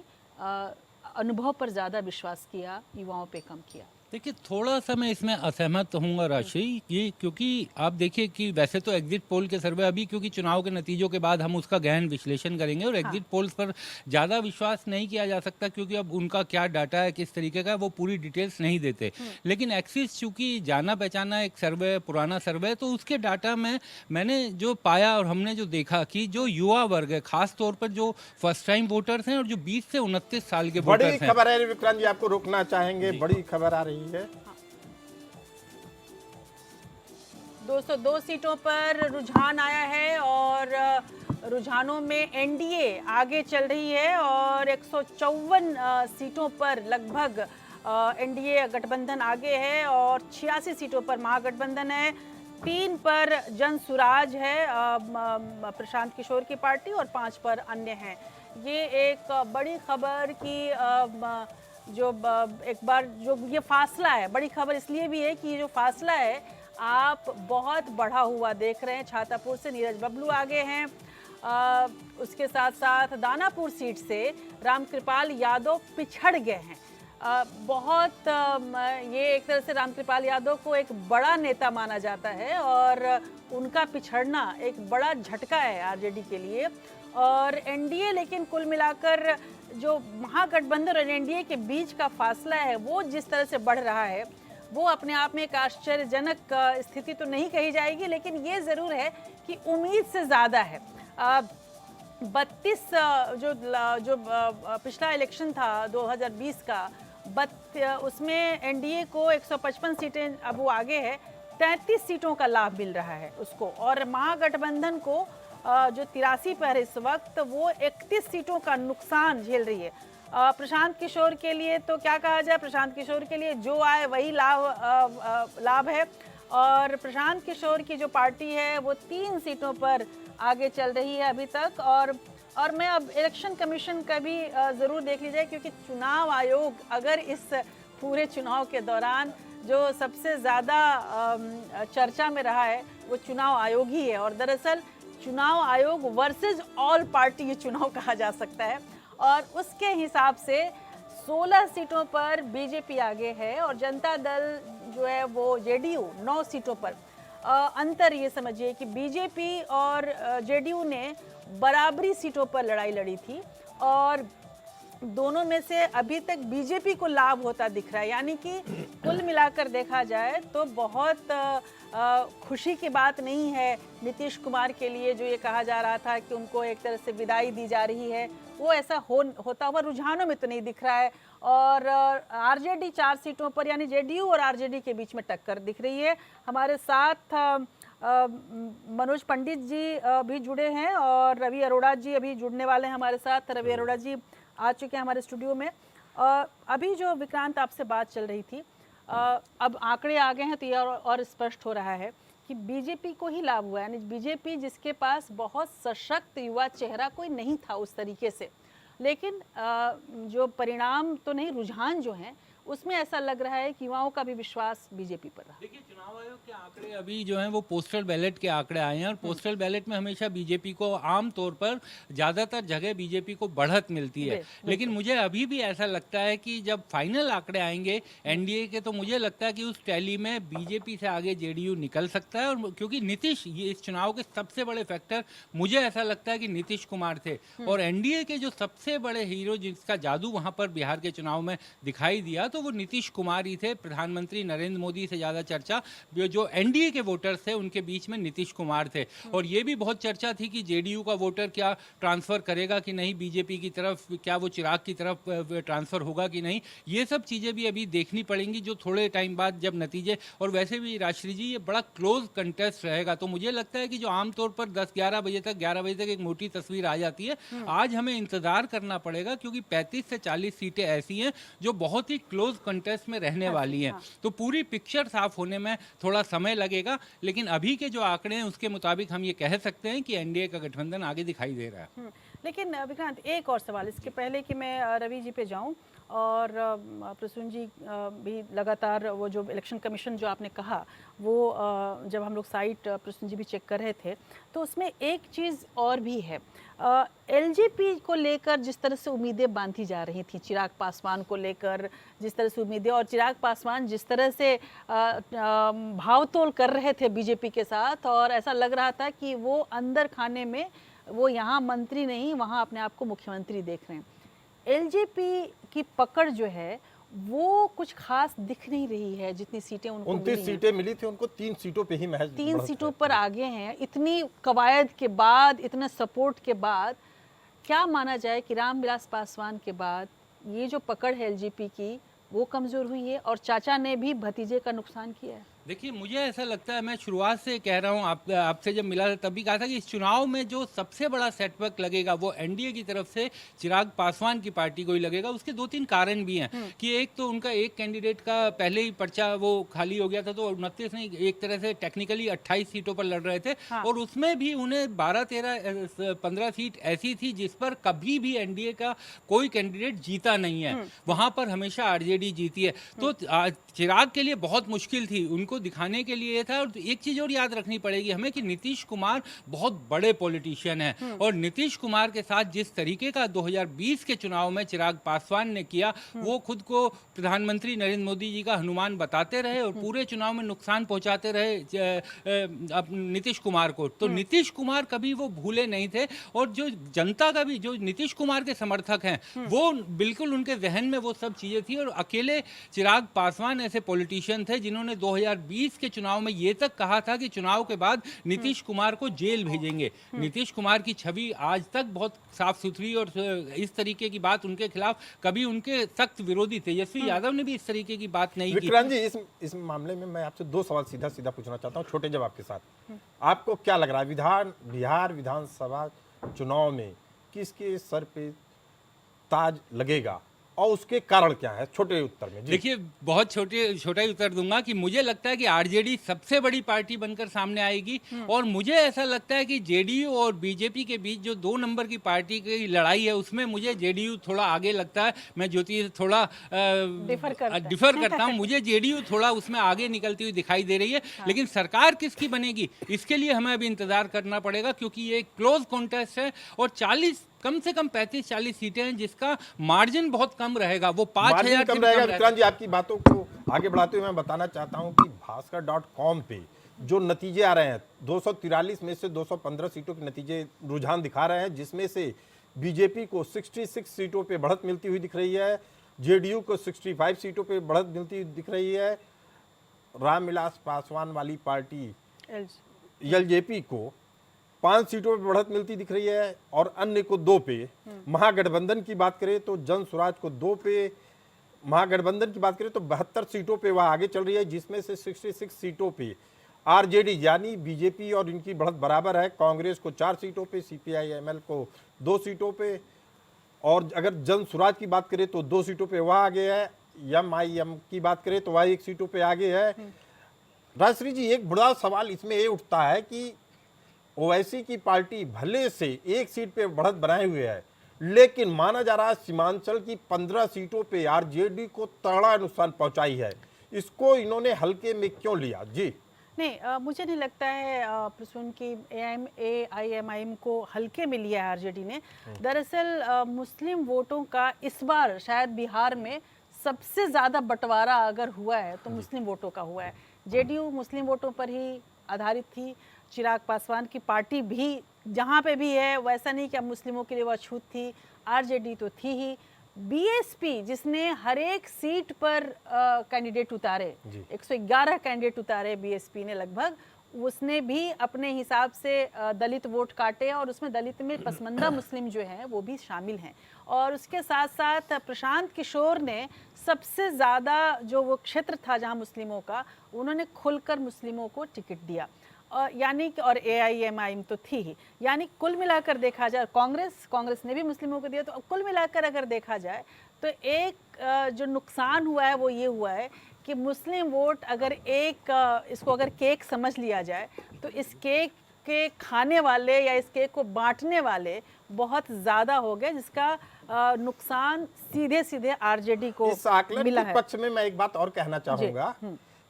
Speaker 2: अनुभव पर ज़्यादा विश्वास किया, युवाओं पे कम किया।
Speaker 5: देखिए, थोड़ा सा मैं इसमें असहमत हूँगा राशि, ये क्योंकि आप देखिए कि वैसे तो एग्जिट पोल के सर्वे अभी, क्योंकि चुनाव के नतीजों के बाद हम उसका गहन विश्लेषण करेंगे और एग्जिट पोल्स पर ज़्यादा विश्वास नहीं किया जा सकता, क्योंकि अब उनका क्या डाटा है, किस तरीके का है, वो पूरी डिटेल्स नहीं देते। लेकिन एक्सिस चूँकि जाना पहचाना एक सर्वे, पुराना सर्वे, तो उसके डाटा में मैंने जो पाया और हमने जो देखा कि जो युवा वर्ग है, खास तौर पर जो फर्स्ट टाइम वोटर्स हैं और जो 20 से 29 साल के
Speaker 1: बड़ी
Speaker 5: वोटर्स हैं।
Speaker 1: खबर है विक्रांत जी, आपको रोकना चाहेंगे, बड़ी खबर आ रही है।
Speaker 2: 202 सीटों पर रुझान आया है और रुझानों में एनडीए आगे चल रही है और 154 सीटों पर लगभग एनडीए गठबंधन आगे है और 86 सीटों पर महागठबंधन है। 3 पर जन सुराज है, प्रशांत किशोर की पार्टी, और 5 पर अन्य हैं। ये एक बड़ी खबर की जो एक बार जो ये फासला है, बड़ी खबर इसलिए भी है कि ये जो फासला है आप बहुत बढ़ा हुआ देख रहे हैं। छातापुर से नीरज बबलू आगे हैं, उसके साथ साथ दानापुर सीट से रामकृपाल यादव पिछड़ गए हैं। बहुत ये एक तरह से रामकृपाल यादव को एक बड़ा नेता माना जाता है और उनका पिछड़ना एक बड़ा झटका है आरजेडी के लिए। और एनडीए, लेकिन कुल मिलाकर जो महागठबंधन और एनडीए के बीच का फासला है वो जिस तरह से बढ़ रहा है वो अपने आप में एक आश्चर्यजनक स्थिति तो नहीं कही जाएगी, लेकिन ये ज़रूर है कि उम्मीद से ज़्यादा है। 32 जो पिछला इलेक्शन था 2020 का, उसमें एनडीए को 155 सीटें, अब वो आगे है, 33 सीटों का लाभ मिल रहा है उसको, और महागठबंधन को जो 83 पर इस वक्त वो 31 सीटों का नुकसान झेल रही है। प्रशांत किशोर के लिए तो क्या कहा जाए, प्रशांत किशोर के लिए जो आए वही लाभ है और प्रशांत किशोर की जो पार्टी है वो 3 सीटों पर आगे चल रही है अभी तक। और मैं अब इलेक्शन कमीशन का भी ज़रूर देख लीजिए, क्योंकि चुनाव आयोग अगर इस पूरे चुनाव के दौरान जो सबसे ज़्यादा चर्चा में रहा है वो चुनाव आयोग ही है, और दरअसल चुनाव आयोग वर्सेस ऑल पार्टी ये चुनाव कहा जा सकता है। और उसके हिसाब से 16 सीटों पर बीजेपी आगे है और जनता दल जो है वो जेडीयू 9 सीटों पर। अंतर ये समझिए कि बीजेपी और जेडीयू ने बराबरी सीटों पर लड़ाई लड़ी थी और दोनों में से अभी तक बीजेपी को लाभ होता दिख रहा है, यानी कि कुल मिलाकर देखा जाए तो बहुत खुशी की बात नहीं है नीतीश कुमार के लिए। जो ये कहा जा रहा था कि उनको एक तरह से विदाई दी जा रही है, वो ऐसा होता हुआ रुझानों में तो नहीं दिख रहा है। और आरजेडी 4 सीटों पर, यानी जेडीयू और आरजेडी के बीच में टक्कर दिख रही है। हमारे साथ मनोज पंडित जी भी जुड़े हैं और रवि अरोड़ा जी अभी जुड़ने वाले हैं हमारे साथ। रवि अरोड़ा जी आ चुके हैं हमारे स्टूडियो में। अभी जो विक्रांत आपसे बात चल रही थी, अब आंकड़े आ गए हैं तो ये और स्पष्ट हो रहा है कि बीजेपी को ही लाभ हुआ है, यानी बीजेपी जिसके पास बहुत सशक्त युवा चेहरा कोई नहीं था उस तरीके से, लेकिन जो परिणाम तो नहीं, रुझान जो हैं उसमें ऐसा लग रहा है कि युवाओं का भी विश्वास बीजेपी पर रहा।
Speaker 5: देखिए, चुनाव आयोग के आंकड़े अभी जो हैं वो पोस्टल बैलेट के आंकड़े आए हैं और पोस्टल बैलेट में हमेशा बीजेपी को आम तौर पर ज़्यादातर जगह बीजेपी को बढ़त मिलती है। लेकिन मुझे अभी भी ऐसा लगता है कि जब फाइनल आंकड़े आएंगे एनडीए के, तो मुझे लगता है कि उस टैली में बीजेपी से आगे जेडीयू निकल सकता है। और क्योंकि नीतीश, ये इस चुनाव के सबसे बड़े फैक्टर मुझे ऐसा लगता है कि नीतीश कुमार थे, और एनडीए के जो सबसे बड़े हीरो जिसका जादू वहाँ पर बिहार के चुनाव में दिखाई दिया तो वो नीतीश कुमार ही थे। प्रधानमंत्री नरेंद्र मोदी से ज़्यादा चर्चा जो एनडीए के वोटर्स थे उनके बीच में नीतीश कुमार थे। और ये भी बहुत चर्चा थी कि जेडीयू का वोटर क्या ट्रांसफ़र करेगा कि नहीं बीजेपी की तरफ, क्या वो चिराग की तरफ ट्रांसफ़र होगा कि नहीं, ये सब चीज़ें भी अभी देखनी पड़ेंगी जो थोड़े टाइम बाद जब नतीजे। और वैसे भी राजश्री जी ये बड़ा क्लोज कंटेस्ट रहेगा, तो मुझे लगता है कि जो आमतौर पर 10-11 बजे तक 11 बजे तक एक मोटी तस्वीर आ जाती है, आज हमें इंतज़ार करना पड़ेगा, क्योंकि 35 से 40 सीटें ऐसी हैं जो बहुत ही क्लोज कंटेस्ट में रहने वाली हैं। तो पूरी पिक्चर साफ होने में थोड़ा समय लगेगा, लेकिन अभी के जो आंकड़े हैं उसके मुताबिक हम ये कह सकते हैं कि एनडीए का गठबंधन आगे दिखाई दे रहा है।
Speaker 2: लेकिन विक्रांत, एक और सवाल इसके पहले कि मैं रवि जी पे जाऊं, और प्रसून जी भी लगातार वो जो इलेक्शन कमीशन जो आपने कहा वो जब हम लोग साइट प्रसून जी भी चेक कर रहे थे तो उसमें एक चीज़ और भी है। एलजेपी को लेकर जिस तरह से उम्मीदें बांधी जा रही थी, चिराग पासवान को लेकर जिस तरह से उम्मीदें, और चिराग पासवान जिस तरह से भावतोल कर रहे थे बीजेपी के साथ, और ऐसा लग रहा था कि वो अंदर खाने में वो यहाँ मंत्री नहीं वहाँ अपने आप को मुख्यमंत्री देख रहे हैं। एलजेपी की पकड़ जो है वो कुछ खास दिख नहीं रही है। जितनी सीटें उनको
Speaker 1: 29 सीटें मिली थी उनको, 3 सीटों पे ही महज
Speaker 2: 3
Speaker 1: बढ़त
Speaker 2: सीटों
Speaker 1: है।
Speaker 2: पर आगे हैं। इतनी कवायद के बाद, इतने सपोर्ट के बाद क्या माना जाए कि रामविलास पासवान के बाद ये जो पकड़ है एलजेपी की वो कमजोर हुई है और चाचा ने भी भतीजे का नुकसान किया है?
Speaker 5: देखिए, मुझे ऐसा लगता है, मैं शुरुआत से कह रहा हूँ, आपसे जब मिला था तब भी कहा था कि इस चुनाव में जो सबसे बड़ा सेटबैक लगेगा वो एनडीए की तरफ से चिराग पासवान की पार्टी को ही लगेगा। उसके 2-3 कारण भी हैं कि एक तो उनका एक कैंडिडेट का पहले ही पर्चा वो खाली हो गया था, तो 29 नहीं, एक तरह से टेक्निकली 28 सीटों पर लड़ रहे थे।
Speaker 2: हाँ।
Speaker 5: और उसमें भी उन्हें 12-13-15 सीट ऐसी थी जिस पर कभी भी एनडीए का कोई कैंडिडेट जीता नहीं है, वहां पर हमेशा आरजेडी जीती है। तो चिराग के लिए बहुत मुश्किल थी, उनको दिखाने के लिए था। और एक चीज और याद रखनी पड़ेगी हमें कि नीतीश कुमार बहुत बड़े पॉलिटिशियन हैं, और नीतीश कुमार के साथ जिस तरीके का 2020 के चुनाव में चिराग पासवान ने किया, वो खुद को प्रधानमंत्री नरेंद्र मोदी जी का हनुमान बताते रहे और पूरे चुनाव में नुकसान पहुंचाते रहे नीतीश कुमार को। तो नीतीश कुमार कभी वो भूले नहीं थे, और जो जनता का भी, जो नीतीश कुमार के समर्थक हैं, वो बिल्कुल उनके जहन में वो सब चीजें थी। और अकेले चिराग पासवान ऐसे पॉलिटिशियन थे जिन्होंने 2020 के चुनाव में ये तक कहा था कि चुनाव के बाद नीतीश कुमार को जेल भेजेंगे। नीतीश कुमार की छवि आज तक बहुत साफ सुथरी, और इस तरीके की बात उनके खिलाफ कभी उनके सख्त विरोधी तेजस्वी यादव ने भी इस तरीके की बात नहीं की।
Speaker 1: विक्रांत जी, इस मामले में मैं आपसे 2 सवाल सीधा सीधा पूछना चाहता हूँ, छोटे जवाब के साथ। आपको क्या लग रहा है बिहार विधानसभा चुनाव में किसके सर पे ताज लगेगा और उसके कारण क्या है? छोटे उत्तर में जी।
Speaker 5: देखिए, बहुत छोटा ही उत्तर दूंगा कि मुझे लगता है कि आरजेडी सबसे बड़ी पार्टी बनकर सामने आएगी, और मुझे ऐसा लगता है कि जेडीयू और बीजेपी के बीच जो 2 नंबर की पार्टी की लड़ाई है उसमें मुझे जेडीयू थोड़ा आगे लगता है। मैं ज्योति से थोड़ा डिफर करता हूं, मुझे जेडीयू थोड़ा उसमें आगे निकलती हुई दिखाई दे रही है। लेकिन सरकार किसकी बनेगी इसके लिए हमें अभी इंतजार करना पड़ेगा, क्योंकि ये एक क्लोज कॉन्टेस्ट है, और कम से कम 35-40 सीटें हैं जिसका मार्जिन बहुत कम रहेगा, वो 5000
Speaker 1: कम रहेगा। विक्रांत जी, आपकी बातों को आगे बढ़ाते हुए मैं बताना चाहता हूं कि भास्कर.com पे जो नतीजे आ रहे हैं, 243 में से 215 सीटों के नतीजे रुझान दिखा रहे हैं, जिसमें से बीजेपी को 66 सीटों पे बढ़त मिलती हुई दिख रही है, जेडीयू को 65 सीटों पे बढ़त मिलती हुई दिख रही है, रामविलास पासवान वाली पार्टी एलजेपी को 5 सीटों पे बढ़त मिलती दिख रही है, और अन्य को 2 पे। महागठबंधन की बात करें तो जन स्वराज को 2 पे, महागठबंधन की बात करें तो 72 सीटों पे वह आगे चल रही है, जिसमें से 66 सीटों पे आरजेडी यानी बीजेपी और इनकी बढ़त बराबर है। कांग्रेस को 4 सीटों पे, सीपीआई-एमएल को 2 सीटों पे, और अगर जन स्वराज की बात करें तो 2 सीटों पे वह आगे है। एमआईएम की बात करें तो वह 1 सीटों पे आगे है। राजश्री जी, एक बड़ा सवाल इसमें ये उठता है कि ओवैसी की पार्टी भले से 1 सीट पे बढ़त बनाए हुए है, लेकिन माना जा रहा है सीमांचल की 15 सीटों पे आरजेडी को तगड़ा नुकसान पहुंचाई है। इसको इन्होंने हल्के में क्यों लिया? जी
Speaker 2: नहीं, मुझे नहीं लगता है प्रसून की एआईएमआईएम को हल्के में लिया है आरजेडी ने। दरअसल मुस्लिम वोटों का इस बार शायद बिहार में सबसे ज़्यादा बंटवारा अगर हुआ है तो मुस्लिम वोटों का हुआ है। जेडीयू मुस्लिम वोटों पर ही आधारित थी। चिराग पासवान की पार्टी भी जहाँ पे भी है वैसा नहीं कि अब मुस्लिमों के लिए वो अछूत थी, आरजेडी तो थी ही। बीएसपी जिसने हर एक सीट पर कैंडिडेट उतारे, 111 कैंडिडेट उतारे बीएसपी ने लगभग, उसने भी अपने हिसाब से दलित वोट काटे, और उसमें दलित में पसमंदा मुस्लिम जो हैं वो भी शामिल हैं। और उसके साथ साथ प्रशांत किशोर ने सबसे ज़्यादा जो वो क्षेत्र था जहाँ मुस्लिमों का, उन्होंने खुलकर मुस्लिमों को टिकट दिया। यानी कि और एआईएमआईएम तो थी ही, यानी कुल मिलाकर देखा जाए कांग्रेस ने भी मुस्लिमों को दिया। तो कुल मिलाकर अगर देखा जाए तो एक जो नुकसान हुआ है वो ये हुआ है कि मुस्लिम वोट अगर इसको अगर केक समझ लिया जाए तो इस केक के खाने वाले या इस केक को बांटने वाले बहुत ज़्यादा हो गए, जिसका नुकसान सीधे सीधे आरजेडी को
Speaker 1: इस आकलन
Speaker 2: मिला
Speaker 1: के
Speaker 2: है।
Speaker 1: पक्ष में मैं एक बात और कहना चाहूंगा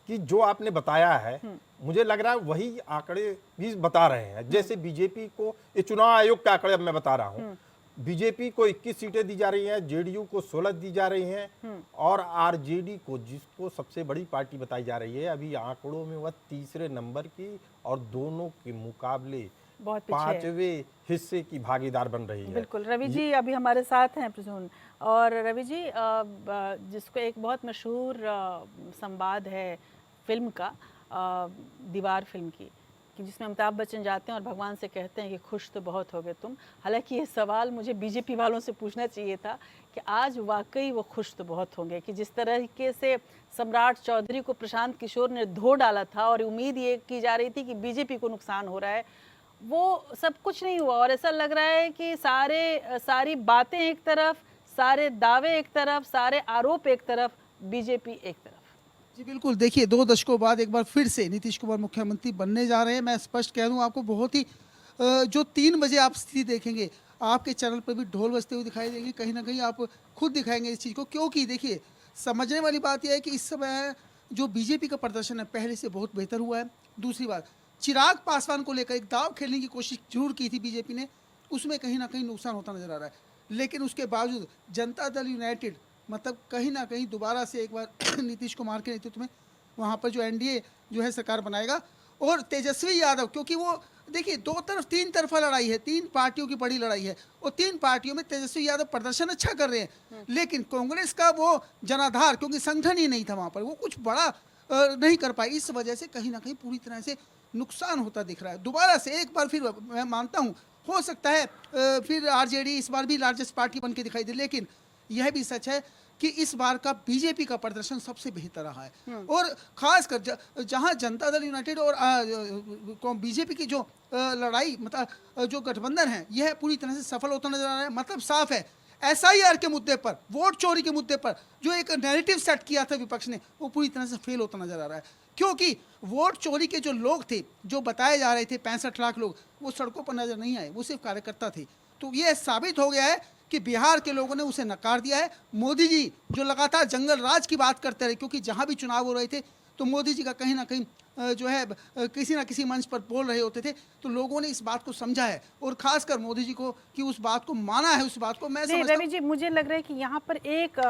Speaker 1: कि जो आपने बताया है, मुझे लग रहा है वही आंकड़े भी बता रहे हैं। जैसे बीजेपी को, ये चुनाव आयोग के आंकड़े अब मैं बता रहा हूँ, बीजेपी को 21 सीटें दी जा रही हैं, जेडीयू को 16 दी जा रही हैं और आरजेडी को, जिसको सबसे बड़ी पार्टी बताई जा रही है, अभी आंकड़ों में वह तीसरे नंबर की और दोनों के मुकाबले
Speaker 2: बहुत पीछे है।
Speaker 1: 5वें हिस्से की भागीदार बन रही है।
Speaker 2: बिल्कुल। रवि जी अभी हमारे साथ हैं प्रसून, और रवि जी जिसको एक बहुत मशहूर संवाद है फिल्म का, दीवार फिल्म की, कि जिसमें अमिताभ बच्चन जाते हैं और भगवान से कहते हैं कि खुश तो बहुत हो गए तुम। हालांकि ये सवाल मुझे बीजेपी वालों से पूछना चाहिए था कि आज वाकई वो खुश तो बहुत होंगे कि जिस तरीके से सम्राट चौधरी को प्रशांत किशोर ने धो डाला था और उम्मीद ये की जा रही थी कि बीजेपी को नुकसान हो रहा है, वो सब कुछ नहीं हुआ। और ऐसा लग रहा है कि सारी बातें एक तरफ, सारे दावे एक तरफ, सारे आरोप एक तरफ, बीजेपी एक तरफ।
Speaker 6: जी बिल्कुल, देखिए 2 दशकों बाद एक बार फिर से नीतीश कुमार मुख्यमंत्री बनने जा रहे हैं। मैं स्पष्ट कह दूं आपको, बहुत ही जो 3 बजे आप स्थिति देखेंगे, आपके चैनल पर भी ढोल बजते हुए दिखाई देंगे, कहीं ना कहीं आप खुद दिखाएंगे इस चीज़ को। क्योंकि देखिए, समझने वाली बात यह है कि इस समय जो बीजेपी का प्रदर्शन है पहले से बहुत बेहतर हुआ है। दूसरी बात, चिराग पासवान को लेकर एक दाव खेलने की कोशिश जरूर की थी बीजेपी ने, उसमें कहीं ना कहीं नुकसान होता नजर आ रहा है। लेकिन उसके बावजूद जनता दल यूनाइटेड मतलब कहीं ना कहीं दोबारा से एक बार नीतीश कुमार के नेतृत्व में वहाँ पर जो एनडीए जो है सरकार बनाएगा। और तेजस्वी यादव, क्योंकि वो देखिए 3 तरफा लड़ाई है, 3 पार्टियों की बड़ी लड़ाई है, और 3 पार्टियों में तेजस्वी यादव प्रदर्शन अच्छा कर रहे हैं, लेकिन कांग्रेस का वो जनाधार, क्योंकि संगठन ही नहीं था वहाँ पर, वो कुछ बड़ा नहीं कर पाई। इस वजह से कहीं ना कहीं पूरी तरह से नुकसान होता दिख रहा है। दोबारा से एक बार फिर मैं मानता हूँ, हो सकता है फिर आरजेडी इस बार भी लार्जेस्ट पार्टी बन के दिखाई दे, लेकिन यह भी सच है कि इस बार का बीजेपी का प्रदर्शन सबसे बेहतर रहा है। और खासकर जहां जनता दल यूनाइटेड और बीजेपी की जो लड़ाई, मतलब जो गठबंधन है, यह पूरी तरह से सफल होता नजर आ रहा है। मतलब साफ है, एसआईआर के मुद्दे पर, वोट चोरी के मुद्दे पर जो एक नैरेटिव सेट किया था विपक्ष ने, वो पूरी तरह से फेल होता नजर आ रहा है। क्योंकि वोट चोरी के जो लोग थे, जो बताए जा रहे थे 65 लाख लोग, वो सड़कों पर नजर नहीं आए, वो सिर्फ कार्यकर्ता थे। तो ये साबित हो गया है कि बिहार के लोगों ने उसे नकार दिया है। मोदी जी जो लगातार जंगल राज की बात करते रहे, क्योंकि जहां भी चुनाव हो रहे थे तो मोदी जी का कहीं ना कहीं जो है किसी ना किसी मंच पर बोल रहे होते थे, तो लोगों ने इस बात को समझा है और खासकर मोदी जी को कि उस बात को माना है। उस बात को मैं समझता हूं।
Speaker 2: रवि जी, मुझे लग रहा है कि यहाँ पर एक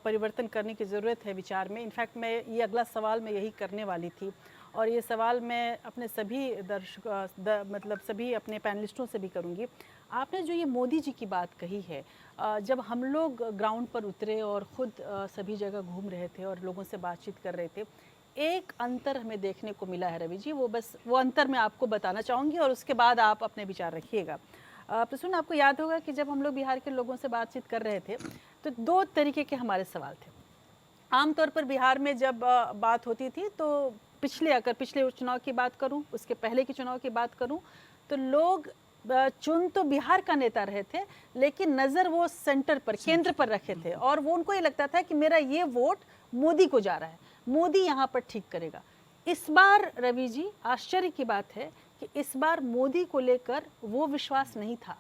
Speaker 2: परिवर्तन करने की ज़रूरत है विचार में। इनफैक्ट मैं ये अगला सवाल मैं यही करने वाली थी, और ये सवाल मैं अपने सभी मतलब सभी अपने पैनलिस्टों से भी करूँगी। आपने जो ये मोदी जी की बात कही है, जब हम लोग ग्राउंड पर उतरे और ख़ुद सभी जगह घूम रहे थे और लोगों से बातचीत कर रहे थे, एक अंतर हमें देखने को मिला है रवि जी। वो अंतर मैं आपको बताना चाहूँगी और उसके बाद आप अपने विचार रखिएगा। प्रसून, आपको याद होगा कि जब हम लोग बिहार के लोगों से बातचीत कर रहे थे तो 2 तरीके के हमारे सवाल थे। आमतौर पर बिहार में जब बात होती थी तो पिछले चुनाव की बात करूं, उसके पहले के चुनाव की बात करूं, तो लोग चुन तो बिहार का नेता रहे थे, लेकिन नज़र वो सेंटर पर, केंद्र पर रखे थे, और वो उनको ये लगता था कि मेरा ये वोट मोदी को जा रहा है, मोदी यहाँ पर ठीक करेगा। इस बार रवि जी, आश्चर्य की बात है कि इस बार मोदी को लेकर वो विश्वास नहीं था।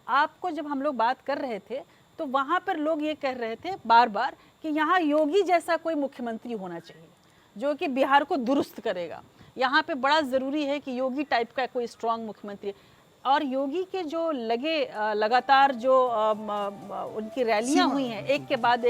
Speaker 2: आपको जब हम लोग बात कर रहे थे तो वहाँ पर लोग ये कह रहे थे बार बार कि यहाँ योगी जैसा कोई मुख्यमंत्री होना चाहिए जो कि बिहार को दुरुस्त करेगा। यहाँ पे बड़ा ज़रूरी है कि योगी टाइप का कोई स्ट्रांग मुख्यमंत्री। और योगी के जो लगातार जो उनकी रैलियाँ हुई हैं, एक के बाद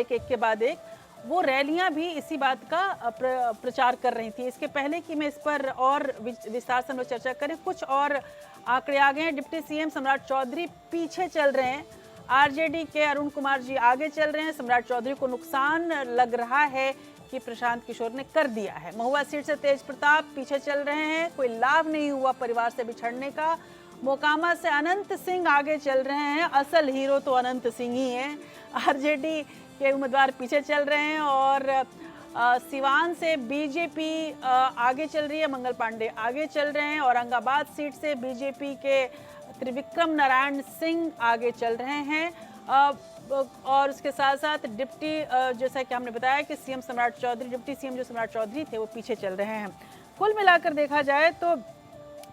Speaker 2: एक, वो रैलियाँ भी इसी बात का प्रचार कर रही थी। इसके पहले कि मैं इस पर और विस्तार से हम लोग चर्चा करें, कुछ और आंकड़े आ गए हैं। डिप्टी सीएम सम्राट चौधरी पीछे चल रहे हैं, आरजेडी के अरुण कुमार जी आगे चल रहे हैं। सम्राट चौधरी को नुकसान लग रहा है कि प्रशांत किशोर ने कर दिया है। महुआ सीट से तेज प्रताप पीछे चल रहे हैं, कोई लाभ नहीं हुआ परिवार से बिछड़ने का। मोकामा से अनंत सिंह आगे चल रहे हैं, असल हीरो तो अनंत सिंह ही हैं। आरजेडी के उम्मीदवार पीछे चल रहे हैं, और सिवान से बीजेपी आगे चल रही है, मंगल पांडे आगे चल रहे हैं। औरंगाबाद सीट से बीजेपी के त्रिविक्रम नारायण सिंह आगे चल रहे हैं, और उसके साथ साथ डिप्टी जैसा कि हमने बताया कि सीएम सम्राट चौधरी, डिप्टी सीएम जो सम्राट चौधरी थे, वो पीछे चल रहे हैं। कुल मिलाकर देखा जाए तो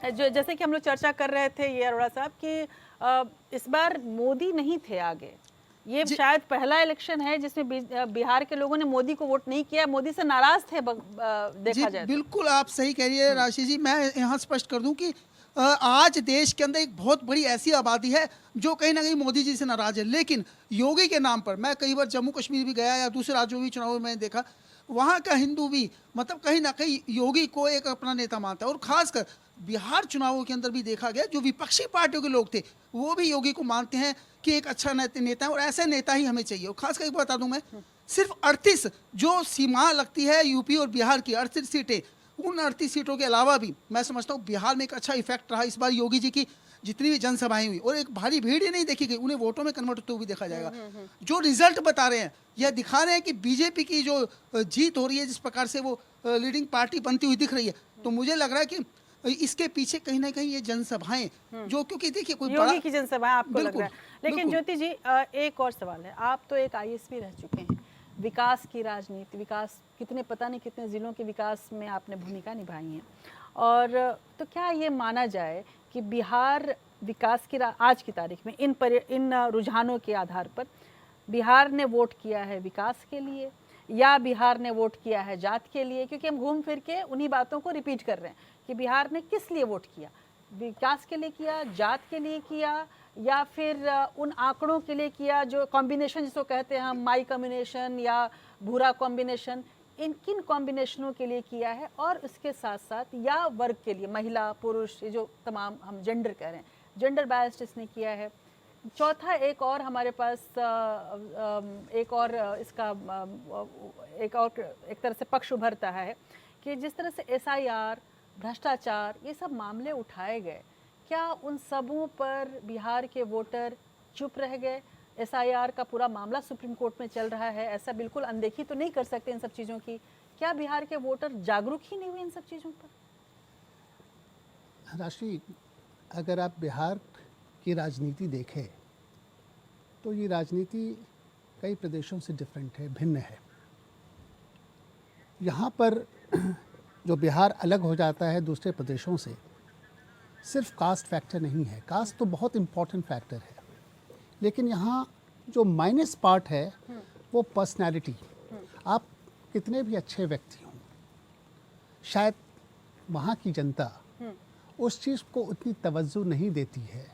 Speaker 2: जो जैसे कि हम लोग चर्चा कर रहे थे ये अरोड़ा साहब कि इस बार मोदी नहीं थे आगे, ये शायद पहला इलेक्शन है जिसमें बिहार के लोगों ने मोदी को वोट नहीं किया, मोदी से नाराज थे देखा जाए तो।
Speaker 6: बिल्कुल आप सही कह रही है राशि जी। मैं यहाँ स्पष्ट कर दूं कि आज देश के अंदर एक बहुत बड़ी ऐसी आबादी है जो कहीं ना कहीं मोदी जी से नाराज है, लेकिन योगी के नाम पर मैं कई बार जम्मू कश्मीर भी गया या दूसरे राज्यों में चुनाव में देखा, वहाँ का हिंदू भी मतलब कहीं ना कहीं योगी को एक अपना नेता मानता है। और खासकर बिहार चुनावों के अंदर भी देखा गया जो विपक्षी पार्टियों के लोग थे वो भी योगी को मानते हैं कि एक अच्छा नेता है और ऐसे नेता ही हमें चाहिए। और खासकर एक बता दूं मैं, सिर्फ 38 जो सीमा लगती है यूपी और बिहार की 38 सीटें, उन 38 सीटों के अलावा भी मैं समझता हूँ बिहार में एक अच्छा इफेक्ट रहा इस बार योगी जी की जितनी भी जनसभाएं हुई, और एक भारी भीड़ ही नहीं देखी गई, उन्हें वोटों में कन्वर्ट होते हुए देखा जाएगा। जो रिजल्ट बता रहे हैं यह दिखा रहे हैं कि बीजेपी की जो जीत हो रही है, जिस प्रकार से वो लीडिंग पार्टी बनती हुई दिख रही है, तो मुझे लग रहा है कि इसके पीछे कहीं ना कहीं ये जनसभाएं जो, क्योंकि देखिए कोई
Speaker 2: योगी की जनसभाएं आपको लग रहा है। लेकिन
Speaker 6: बिल्कुल।
Speaker 2: ज्योति जी एक और सवाल है, आप तो एक आईएएस भी रह चुके हैं, विकास की राजनीति, विकास कितने पता नहीं कितने जिलों के विकास में आपने भूमिका निभाई है, और तो क्या ये माना जाए कि बिहार विकास की आज की तारीख में इन रुझानों के आधार पर बिहार ने वोट किया है विकास के लिए या बिहार ने वोट किया है जात के लिए? क्योंकि हम घूम फिर के उन्हीं बातों को रिपीट कर रहे हैं कि बिहार ने किस लिए वोट किया, विकास के लिए किया, जात के लिए किया, या फिर उन आंकड़ों के लिए किया जो कॉम्बिनेशन जिसको कहते हैं हम माई कॉम्बिनेशन या भूरा कॉम्बिनेशन, इन किन कॉम्बिनेशनों के लिए किया है, और इसके साथ साथ या वर्ग के लिए महिला पुरुष ये जो तमाम हम जेंडर कह रहे हैं, जेंडर बायस्ड इसने किया है। चौथा एक और हमारे पास एक और इसका एक तरह से पक्ष उभरता है कि जिस तरह से SIR, भ्रष्टाचार, ये सब मामले उठाए गए, क्या उन सबों पर बिहार के वोटर चुप रह गए? SIR का पूरा मामला सुप्रीम कोर्ट में चल रहा है, ऐसा बिल्कुल अनदेखी तो नहीं कर सकते इन सब चीज़ों की। क्या बिहार के वोटर जागरूक ही नहीं हुए इन सब चीज़ों पर?
Speaker 3: राशि, अगर आप बिहार की राजनीति देखें तो ये राजनीति कई प्रदेशों से डिफरेंट है, भिन्न है। यहाँ पर जो बिहार अलग हो जाता है दूसरे प्रदेशों से, सिर्फ कास्ट फैक्टर नहीं है, कास्ट तो बहुत इम्पॉर्टेंट फैक्टर है, लेकिन यहाँ जो माइनस पार्ट है वो पर्सनैलिटी। आप कितने भी अच्छे व्यक्ति हों, शायद वहाँ की जनता उस चीज़ को उतनी तवज्जो नहीं देती है,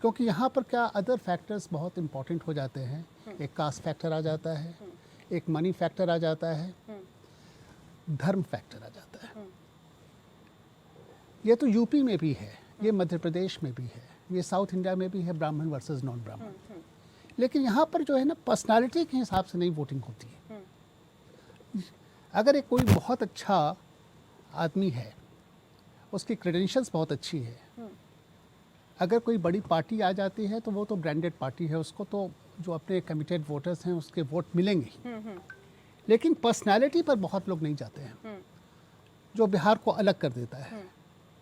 Speaker 3: क्योंकि यहाँ पर क्या अदर फैक्टर्स बहुत इम्पॉर्टेंट हो जाते हैं। एक कास्ट फैक्टर आ जाता है, एक मनी फैक्टर आ जाता है, धर्म फैक्टर आ जाता है। ये तो यूपी में भी है, ये मध्य प्रदेश में भी है, ये साउथ इंडिया में भी है, ब्राह्मण वर्सेस नॉन ब्राह्मण। लेकिन यहाँ पर जो है ना, पर्सनालिटी के हिसाब से नहीं वोटिंग होती है। अगर एक कोई बहुत अच्छा आदमी है, उसकी क्रेडेंशियल्स बहुत अच्छी है, अगर कोई बड़ी पार्टी आ जाती है तो वो तो ब्रांडेड पार्टी है, उसको तो जो अपने कमिटेड वोटर्स हैं उसके वोट मिलेंगे ही। लेकिन पर्सनालिटी पर बहुत लोग नहीं जाते हैं, जो बिहार को अलग कर देता है।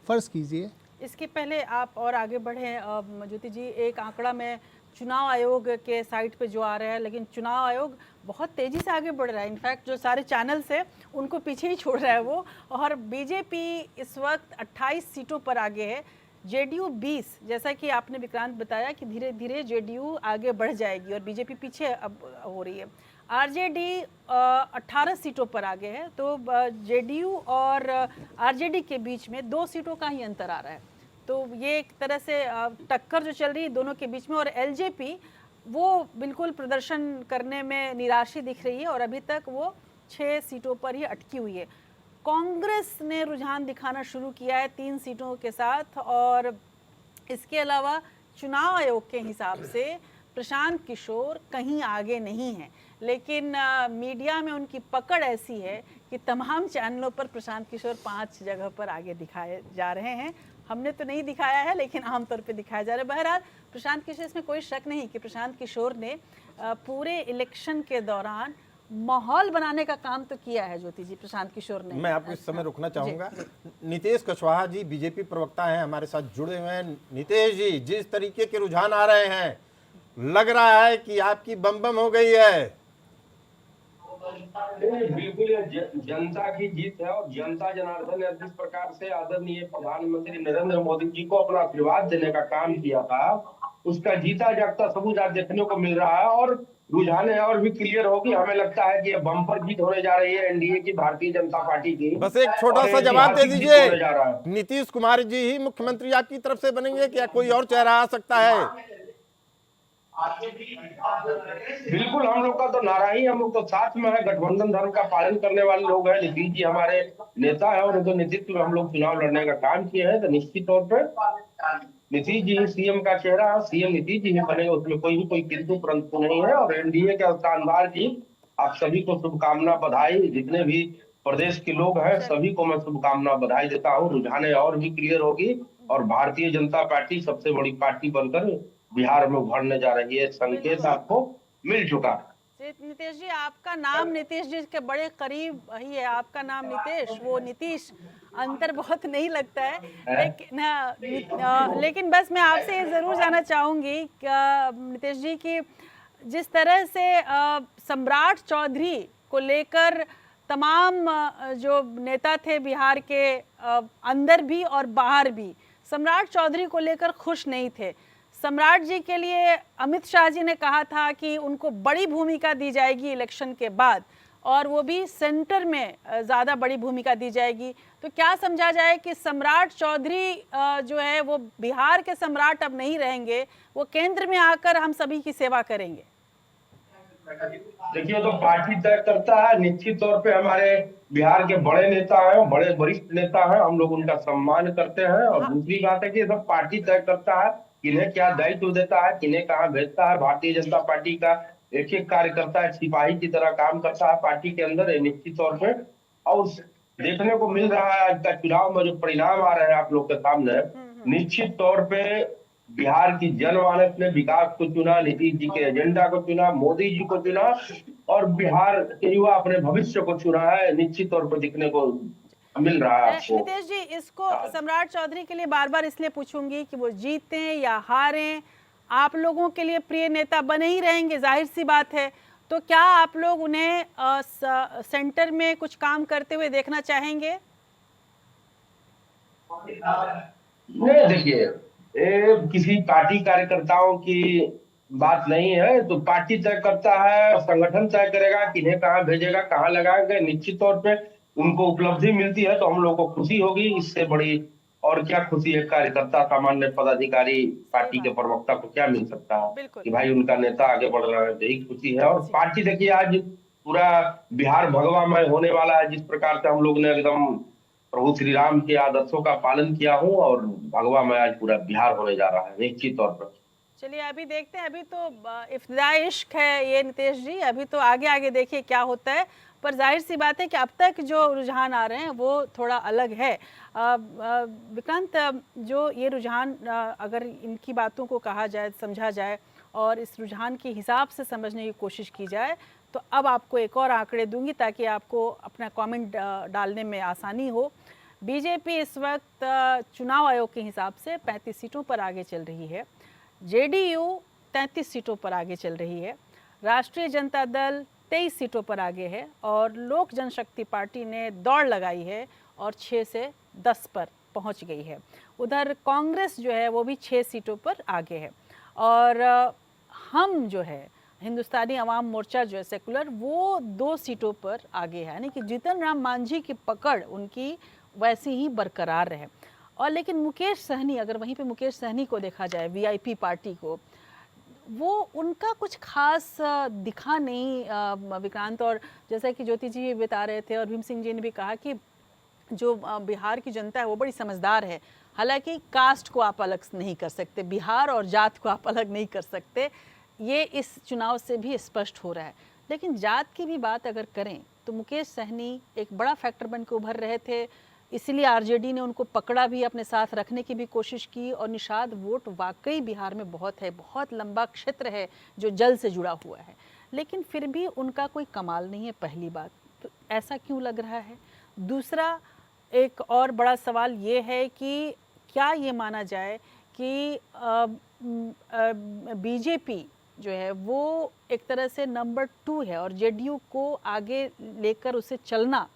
Speaker 3: फ़र्ज़ कीजिए,
Speaker 2: इसके पहले आप और आगे बढ़े ज्योति जी, एक आंकड़ा में चुनाव आयोग के साइट पे जो आ रहा है, लेकिन चुनाव आयोग बहुत तेज़ी से आगे बढ़ रहा है, इनफैक्ट जो सारे चैनल्स हैं उनको पीछे ही छोड़ रहा है वो, और बीजेपी इस वक्त 28 सीटों पर आगे है, JDU 20। जैसा कि आपने विक्रांत बताया कि धीरे धीरे JDU आगे बढ़ जाएगी और बीजेपी पीछे अब हो रही है। RJD 18 सीटों पर आगे है, तो JDU और RJD के बीच में 2 सीटों का ही अंतर आ रहा है। तो ये एक तरह से टक्कर जो चल रही है दोनों के बीच में, और LJP वो बिल्कुल प्रदर्शन करने में निराशी दिख रही है और अभी तक वो 6 सीटों पर ही अटकी हुई है। कांग्रेस ने रुझान दिखाना शुरू किया है 3 सीटों के साथ, और इसके अलावा चुनाव आयोग के हिसाब से प्रशांत किशोर कहीं आगे नहीं है, लेकिन मीडिया में उनकी पकड़ ऐसी है कि तमाम चैनलों पर प्रशांत किशोर 5 जगह पर आगे दिखाए जा रहे हैं। हमने तो नहीं दिखाया है, लेकिन आमतौर पे दिखाया जा रहा है। बहरहाल प्रशांत किशोर, इसमें कोई शक नहीं कि प्रशांत किशोर ने पूरे इलेक्शन के दौरान माहौल बनाने का काम तो किया है ज्योति जी, प्रशांत किशोर ने।
Speaker 1: मैं आपको इस समय रुकना चाहूंगा। नीतीश कुशवाहा जी बीजेपी प्रवक्ता हैं, हमारे साथ जुड़े हुए हैं। नीतीश जी, जिस तरीके के रुझान आ रहे हैं, लग रहा है कि आपकी बम बम हो गई है।
Speaker 7: नहीं, बिल्कुल ये जनता की जीत है और जनता जनार्दन ने जिस प्रकार से आदरणीय प्रधानमंत्री नरेंद्र मोदी जी को अपना आशीर्वाद देने का काम किया था, उसका जीता जागता सबूत आज देखने को मिल रहा है। और रुझान है और भी क्लियर होगी। हमें लगता है कि ये बम्पर जीत होने जा रही है एनडीए की, भारतीय जनता पार्टी की।
Speaker 1: बस एक छोटा
Speaker 7: और
Speaker 1: सा जवाब दे
Speaker 7: ऐतिहासिक जीत होने जा रहा है।
Speaker 1: दीजिए, नीतीश कुमार जी ही मुख्यमंत्री आपकी तरफ से बनेंगे क्या कोई और चेहरा आ सकता है?
Speaker 7: बिल्कुल, हम लोग का तो नारा ही, हम लोग तो साथ में है, गठबंधन धर्म का पालन करने वाले लोग हैं। नीतीश जी हमारे नेता है और उनके नेतृत्व में हम लोग चुनाव लड़ने का काम किए हैं। तो निश्चित तौर पर नीतीश जी ही सीएम का चेहरा है, सीएम नीतीश जी ही बनेगा, उसमें कोई किंतु परंतु नहीं है। और एनडीए का शानदार जीत, आप सभी को शुभकामना, बधाई। जितने भी प्रदेश के लोग हैं सभी को मैं शुभकामना, बधाई देता हूँ। रुझाने और भी क्लियर होगी और भारतीय जनता पार्टी सबसे बड़ी पार्टी बनकर बिहार में उभरने जा रही है। संकेत आपको मिल चुका है।
Speaker 2: नीतीश जी, आपका नाम नीतीश जी के बड़े करीब ही है, आपका नाम नीतीश, वो नीतीश, अंतर बहुत नहीं लगता है। लेकिन बस मैं आपसे ये जरूर जानना चाहूंगी नीतीश जी की जिस तरह से सम्राट चौधरी को लेकर तमाम जो नेता थे बिहार के अंदर भी और बाहर भी सम्राट चौधरी को लेकर खुश नहीं थे। सम्राट जी के लिए अमित शाह जी ने कहा था कि उनको बड़ी भूमिका दी जाएगी इलेक्शन के बाद, और वो भी सेंटर में ज़्यादा बड़ी भूमिका दी जाएगी। तो क्या समझा जाए कि सम्राट चौधरी जो है वो बिहार के सम्राट अब नहीं रहेंगे, वो केंद्र में आकर हम सभी की सेवा करेंगे?
Speaker 7: देखिए, तो पार्टी तय करता है। निश्चित तौर पे हमारे बिहार के बड़े नेता हैं, बड़े वरिष्ठ नेता हैं, हम लोग उनका सम्मान करते हैं। और दूसरी बात है कि सब पार्टी तय करता है किन्हें क्या दायित्व देता है, किन्हें कहाँ भेजता है। भारतीय जनता पार्टी का एक एक कार्यकर्ता एक सिपाही की तरह काम करता है पार्टी के अंदर, निश्चित तौर पे। और देखने को मिल रहा है आज का चुनाव में जो परिणाम आ रहे हैं आप लोग के सामने, निश्चित तौर पे बिहार की जनमानस ने विकास को चुना, नीतीश जी के एजेंडा को चुना, मोदी जी को चुना और बिहार के युवा अपने भविष्य को चुना है। निश्चित तौर पर दिखने को मिल रहा है आपको।
Speaker 2: नितेश जी, इसको सम्राट चौधरी के लिए बार बार इसलिए पूछूंगी कि वो जीते या हारें, आप लोगों के लिए प्रिय नेता बने ही रहेंगे, जाहिर सी बात है। तो क्या आप लोग उन्हें सेंटर में कुछ काम करते हुए देखना चाहेंगे?
Speaker 7: नहीं, देखिए, किसी पार्टी कार्यकर्ताओं की बात नहीं है। तो पार्टी तय करता है, संगठन तय करेगा किन्हें कहाँ भेजेगा, कहाँ लगाएगा। निश्चित तौर पे उनको उपलब्धि मिलती है तो हम लोग को खुशी होगी। इससे बड़ी और क्या खुशी है कार्यकर्ता, सामान्य पदाधिकारी, पार्टी के प्रवक्ता को क्या मिल सकता है कि भाई उनका नेता आगे बढ़ रहा है। यही खुशी है। और पार्टी देखिए, आज पूरा बिहार भगवामय होने वाला है। जिस प्रकार से हम लोग ने एकदम प्रभु श्री राम के आदर्शों का पालन किया हूँ और भगवा में आज पूरा बिहार होने जा रहा है निश्चित तौर पर।
Speaker 2: चलिए अभी देखते हैं, अभी तो इब्तिदाई इश्क है ये नीतीश जी, अभी तो आगे आगे देखिए क्या होता है। पर जाहिर सी बात है कि अब तक जो रुझान आ रहे हैं वो थोड़ा अलग है। विक्रांत, जो ये रुझान अगर इनकी बातों को कहा जाए, समझा जाए और इस रुझान के हिसाब से समझने की कोशिश की जाए, तो अब आपको एक और आंकड़े दूंगी ताकि आपको अपना कमेंट डालने में आसानी हो। बीजेपी इस वक्त चुनाव आयोग के हिसाब से 35 सीटों पर आगे चल रही है, जेडीयू 33 सीटों पर आगे चल रही है, राष्ट्रीय जनता दल 23 सीटों पर आगे है और लोक जनशक्ति पार्टी ने दौड़ लगाई है और 6 से 10 पर पहुंच गई है। उधर कांग्रेस जो है वो भी 6 सीटों पर आगे है और हम जो है हिंदुस्तानी अवाम मोर्चा जो है सेकुलर, वो 2 सीटों पर आगे है। यानी कि जीतन राम मांझी की पकड़ उनकी वैसी ही बरकरार है। और लेकिन मुकेश सहनी, अगर वहीं पे मुकेश सहनी को देखा जाए, वीआईपी पार्टी को, वो उनका कुछ खास दिखा नहीं विक्रांत। और जैसा कि ज्योति जी बता रहे थे और भीम सिंह जी ने भी कहा कि जो बिहार की जनता है वो बड़ी समझदार है। हालांकि कास्ट को आप अलग नहीं कर सकते, बिहार और जात को आप अलग नहीं कर सकते, ये इस चुनाव से भी स्पष्ट हो रहा है। लेकिन जात की भी बात अगर करें तो मुकेश सहनी एक बड़ा फैक्टर बन के उभर रहे थे, इसलिए आरजेडी ने उनको पकड़ा भी, अपने साथ रखने की भी कोशिश की। और निषाद वोट वाकई बिहार में बहुत है, बहुत लंबा क्षेत्र है जो जल से जुड़ा हुआ है, लेकिन फिर भी उनका कोई कमाल नहीं है, पहली बात। तो ऐसा क्यों लग रहा है? दूसरा एक और बड़ा सवाल ये है कि क्या ये माना जाए कि बीजेपी जो है वो एक तरह से नंबर 2 है और जेडीयू को आगे लेकर उसे चलना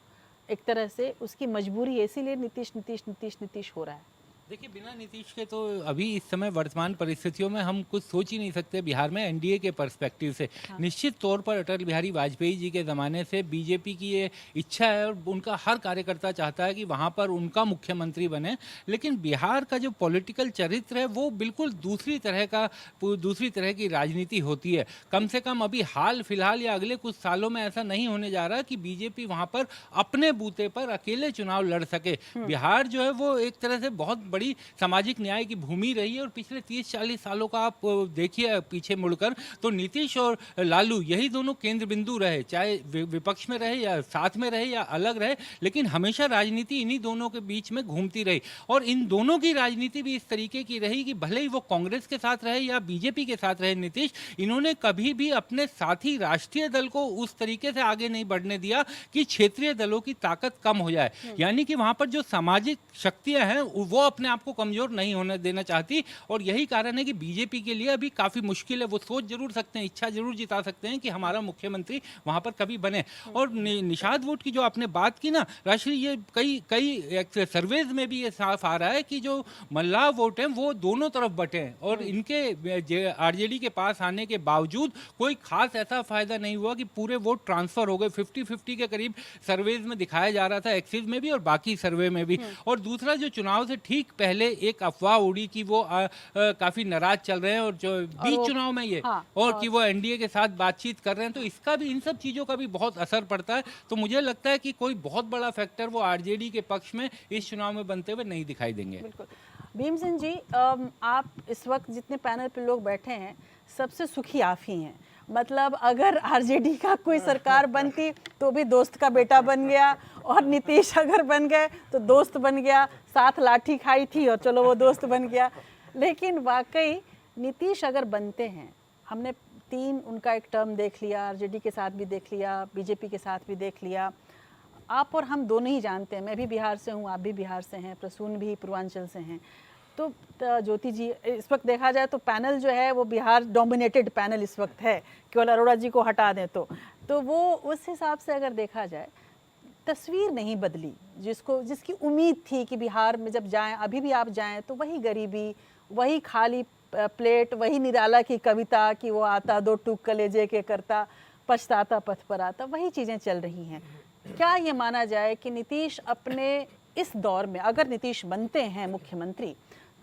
Speaker 2: एक तरह से उसकी मजबूरी है, इसीलिए नीतीश नीतीश नीतीश नीतीश हो रहा है।
Speaker 5: देखिए, बिना नीतीश के तो अभी इस समय वर्तमान परिस्थितियों में हम कुछ सोच ही नहीं सकते बिहार में एनडीए के पर्सपेक्टिव से। निश्चित तौर पर अटल बिहारी वाजपेयी जी के ज़माने से बीजेपी की ये इच्छा है और उनका हर कार्यकर्ता चाहता है कि वहाँ पर उनका मुख्यमंत्री बने, लेकिन बिहार का जो पॉलिटिकल चरित्र है वो बिल्कुल दूसरी तरह की राजनीति होती है। कम से कम अभी हाल फिलहाल या अगले कुछ सालों में ऐसा नहीं होने जा रहा कि बीजेपी वहाँ पर अपने बूते पर अकेले चुनाव लड़ सके। बिहार जो है वो एक तरह से बहुत बड़ी सामाजिक न्याय की भूमि रही है और पिछले 30-40 सालों का आप देखिए पीछे मुड़कर तो नीतीश और लालू यही दोनों केंद्र बिंदु रहे, चाहे विपक्ष में रहे या साथ में रहे या अलग रहे, लेकिन हमेशा राजनीति इन्हीं दोनों के बीच में घूमती रही। और इन दोनों की राजनीति भी इस तरीके की रही कि भले ही वो कांग्रेस के साथ रहे या बीजेपी के साथ रहे नीतीश, इन्होंने कभी भी अपने साथी राष्ट्रीय दल को उस तरीके से आगे नहीं बढ़ने दिया कि क्षेत्रीय दलों की ताकत कम हो जाए। यानी कि वहां पर जो सामाजिक शक्तियां हैं वो अपने आप को कमजोर नहीं होने देना चाहती और यही कारण है कि बीजेपी के लिए अभी काफी मुश्किल है। वो सोच जरूर सकते हैं, इच्छा जरूर जिता सकते हैं कि हमारा मुख्यमंत्री वहां पर कभी बने। और निषाद वोट की जो आपने बात की ना राष्ट्रीय, ये कई सर्वेज में भी ये साफ आ रहा है कि जो मल्लाह वोट है वो दोनों तरफ बटे हैं और इनके आरजेडी के पास आने के बावजूद कोई खास ऐसा फायदा नहीं हुआ कि पूरे वोट ट्रांसफर हो गए। 50-50 के करीब सर्वेज में दिखाया जा रहा था, एक्सिस में भी और बाकी सर्वे में भी। और दूसरा, जो चुनाव से ठीक पहले एक अफवाह उड़ी कि वो काफी नाराज चल रहे हैं और जो बीच चुनाव में ये और कि वो एनडीए के साथ बातचीत कर रहे हैं, तो इसका भी, इन सब चीजों का भी बहुत असर पड़ता है। तो मुझे लगता है कि कोई बहुत बड़ा फैक्टर वो आरजेडी के पक्ष में इस चुनाव में बनते हुए नहीं दिखाई देंगे।
Speaker 2: बिल्कुल। भीम सिंह जी, आप इस वक्त जितने पैनल पे लोग बैठे हैं सबसे सुखी आप ही हैं। मतलब अगर आरजेडी का कोई सरकार बनती तो भी दोस्त का बेटा बन गया और नीतीश अगर बन गए तो दोस्त बन गया, साथ लाठी खाई थी और चलो वो दोस्त बन गया। लेकिन वाकई नीतीश अगर बनते हैं, हमने 3 उनका एक टर्म देख लिया, आरजेडी के साथ भी देख लिया, बीजेपी के साथ भी देख लिया। आप और हम दोनों ही जानते हैं, मैं भी बिहार से हूँ, आप भी बिहार से हैं, प्रसून भी पूर्वांचल से हैं। तो ज्योति जी, इस वक्त देखा जाए तो पैनल जो है वो बिहार डोमिनेटेड पैनल इस वक्त है, केवल अरोड़ा जी को हटा दें तो वो उस हिसाब से अगर देखा जाए तस्वीर नहीं बदली जिसकी उम्मीद थी कि बिहार में जब जाएं, अभी भी आप जाएं तो वही गरीबी, वही खाली प्लेट, वही निराला की कविता कि वो आता 2 टूक कलेजे के करता, पछताता पथ पर आता, वही चीज़ें चल रही हैं। क्या ये माना जाए कि नीतीश अपने इस दौर में, अगर नीतीश बनते हैं मुख्यमंत्री,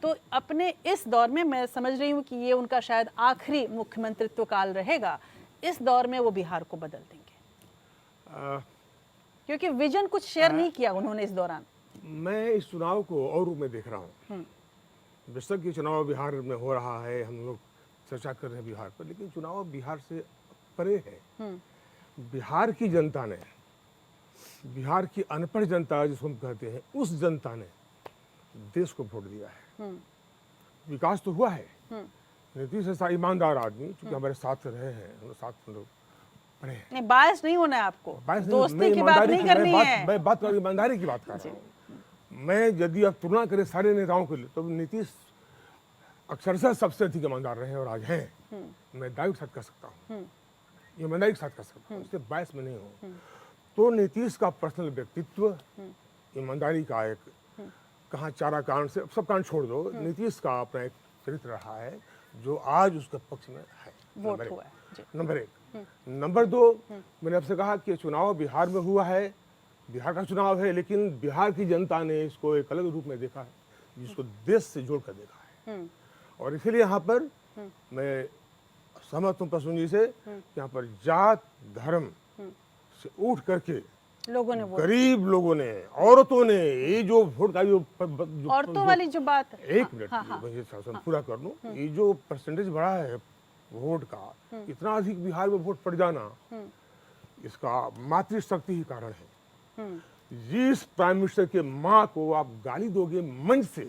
Speaker 2: तो अपने इस दौर में, मैं समझ रही हूँ कि ये उनका शायद आखिरी मुख्यमंत्रित्व काल रहेगा, इस दौर में वो बिहार को बदल देंगे? क्योंकि विजन कुछ शेयर नहीं किया उन्होंने इस दौरान।
Speaker 4: मैं इस चुनाव को और रूप में देख रहा हूँ। बेशक ये चुनाव बिहार में हो रहा है, हम लोग चर्चा कर रहे हैं बिहार पर, लेकिन चुनाव बिहार से परे है। बिहार की जनता ने, बिहार की अनपढ़ जनता जिसको हम कहते हैं, उस जनता ने देश को वोट दिया है। विकास तो हुआ है। नीतीश ऐसा ईमानदार आदमी चूंकि हमारे साथ रहे हैं, हम साथ हम लोग पढ़े हैं।
Speaker 2: नहीं, बायस नहीं होना है आपको, दोस्ती की बात
Speaker 4: ईमानदारी
Speaker 2: नहीं करनी है।
Speaker 4: मैं बात कर ईमानदारी की बात कर रहा हूँ। मैं यदि आप तुलना करें सारे नेताओं के लिए तो नीतीश अक्षरशः सबसे अधिक ईमानदार रहे और आज हैं। मैं दावे के साथ कर सकता हूँ, ईमानदारी के साथ कर सकता हूँ, इससे बायस में नहीं हूँ। तो नीतीश का पर्सनल व्यक्तित्व, ईमानदारी का एक, कहाँ चारा कांड से सब कांड छोड़ दो, नीतीश का अपना एक चरित्र रहा है जो आज उसके पक्ष में है।
Speaker 2: वोट हुआ है।
Speaker 4: नंबर 1। नंबर 2, मैंने आपसे कहा कि चुनाव बिहार में हुआ है, बिहार का चुनाव है, लेकिन बिहार की जनता ने इसको एक अलग रूप में देखा है, जिसको देश से जोड़कर देखा है। और इसीलिए यहाँ पर मैं सहमत हूँ प्रसून जी से, यहाँ पर जात धर्म से उठ करके
Speaker 2: लोगों ने वोट,
Speaker 4: गरीब लोगों ने, औरतों ने, ये जो वोट का जो
Speaker 2: औरतों वाली जो बात है,
Speaker 4: एक मिनट मुझे शासन पूरा कर लूं, ये जो परसेंटेज बढ़ा है वोट का, इतना अधिक बिहार में वोट पड़ जाना, इसका मातृशक्ति ही कारण है। जिस प्राइम मिनिस्टर के माँ को आप गाली दोगे मंच से,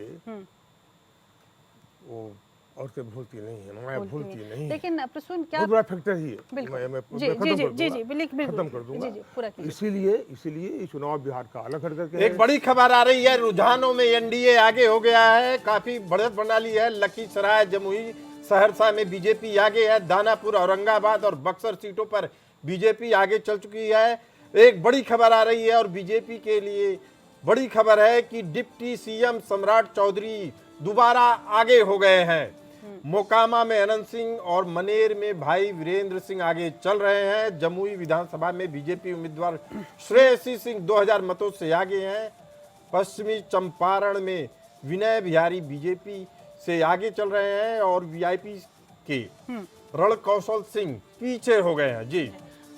Speaker 4: वो औरतें भूलती नहीं है, माया भूलती नहीं है।
Speaker 2: लेकिन प्रसून क्या,
Speaker 4: बहुत बड़ा फैक्टर ही है।
Speaker 2: बिल्कुल।
Speaker 4: मैं
Speaker 2: खत्म
Speaker 4: कर दूंगा।
Speaker 2: पूरा कीजिए।
Speaker 4: इसीलिए ये चुनाव बिहार का अलग हट करके
Speaker 1: एक बड़ी खबर आ रही है, रुझानों में एनडीए आगे हो गया है, काफी बढ़त बना ली है। लखीसराय, जमुई सहरसा में बीजेपी आगे है, दानापुर, औरंगाबाद और बक्सर सीटों पर बीजेपी आगे चल चुकी है। एक बड़ी खबर आ रही है और बीजेपी के लिए बड़ी खबर है कि डिप्टी सीएम सम्राट चौधरी दोबारा आगे हो गए हैं। मोकामा में अनंत सिंह और मनेर में भाई वीरेंद्र सिंह आगे चल रहे हैं। जमुई विधानसभा में बीजेपी उम्मीदवार श्रेयसी सिंह 2000 मतों से आगे हैं। पश्चिमी चंपारण में विनय बिहारी बीजेपी से आगे चल रहे हैं और वीआईपी के रणकौशल सिंह पीछे हो गए हैं। जी,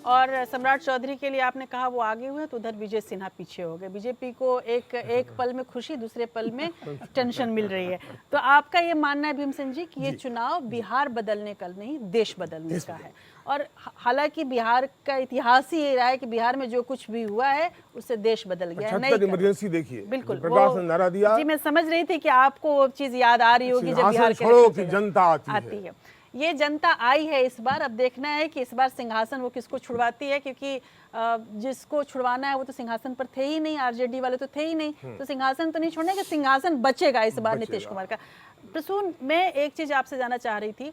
Speaker 2: और सम्राट चौधरी के लिए आपने कहा वो आगे हुए, तो उधर विजय सिन्हा पीछे हो गए। बीजेपी को एक पल में खुशी, दूसरे पल में टेंशन मिल रही है। तो आपका ये मानना है भीमसेन जी कि ये चुनाव बिहार बदलने का नहीं, देश बदलने का है। और हालांकि बिहार का इतिहास ही ये रहा है कि बिहार में जो कुछ भी हुआ है उससे देश बदल गया है।
Speaker 4: इमरजेंसी देखिए,
Speaker 2: बिल्कुल,
Speaker 4: प्रकाश ने नारा दिया।
Speaker 2: जी, मैं समझ रही थी कि आपको वो चीज याद आ रही होगी जब बिहार के
Speaker 4: छोड़ो कि जनता आती है।
Speaker 2: ये जनता आई है इस बार। अब देखना है कि इस बार सिंहासन वो किसको छुड़वाती है, क्योंकि जिसको छुड़वाना है वो तो सिंहासन पर थे ही नहीं, आरजेडी वाले तो थे ही नहीं, तो सिंहासन तो नहीं छोड़ने का, सिंहासन बचेगा इस बार नीतीश कुमार का। प्रसून, मैं एक चीज आपसे जानना चाह रही थी।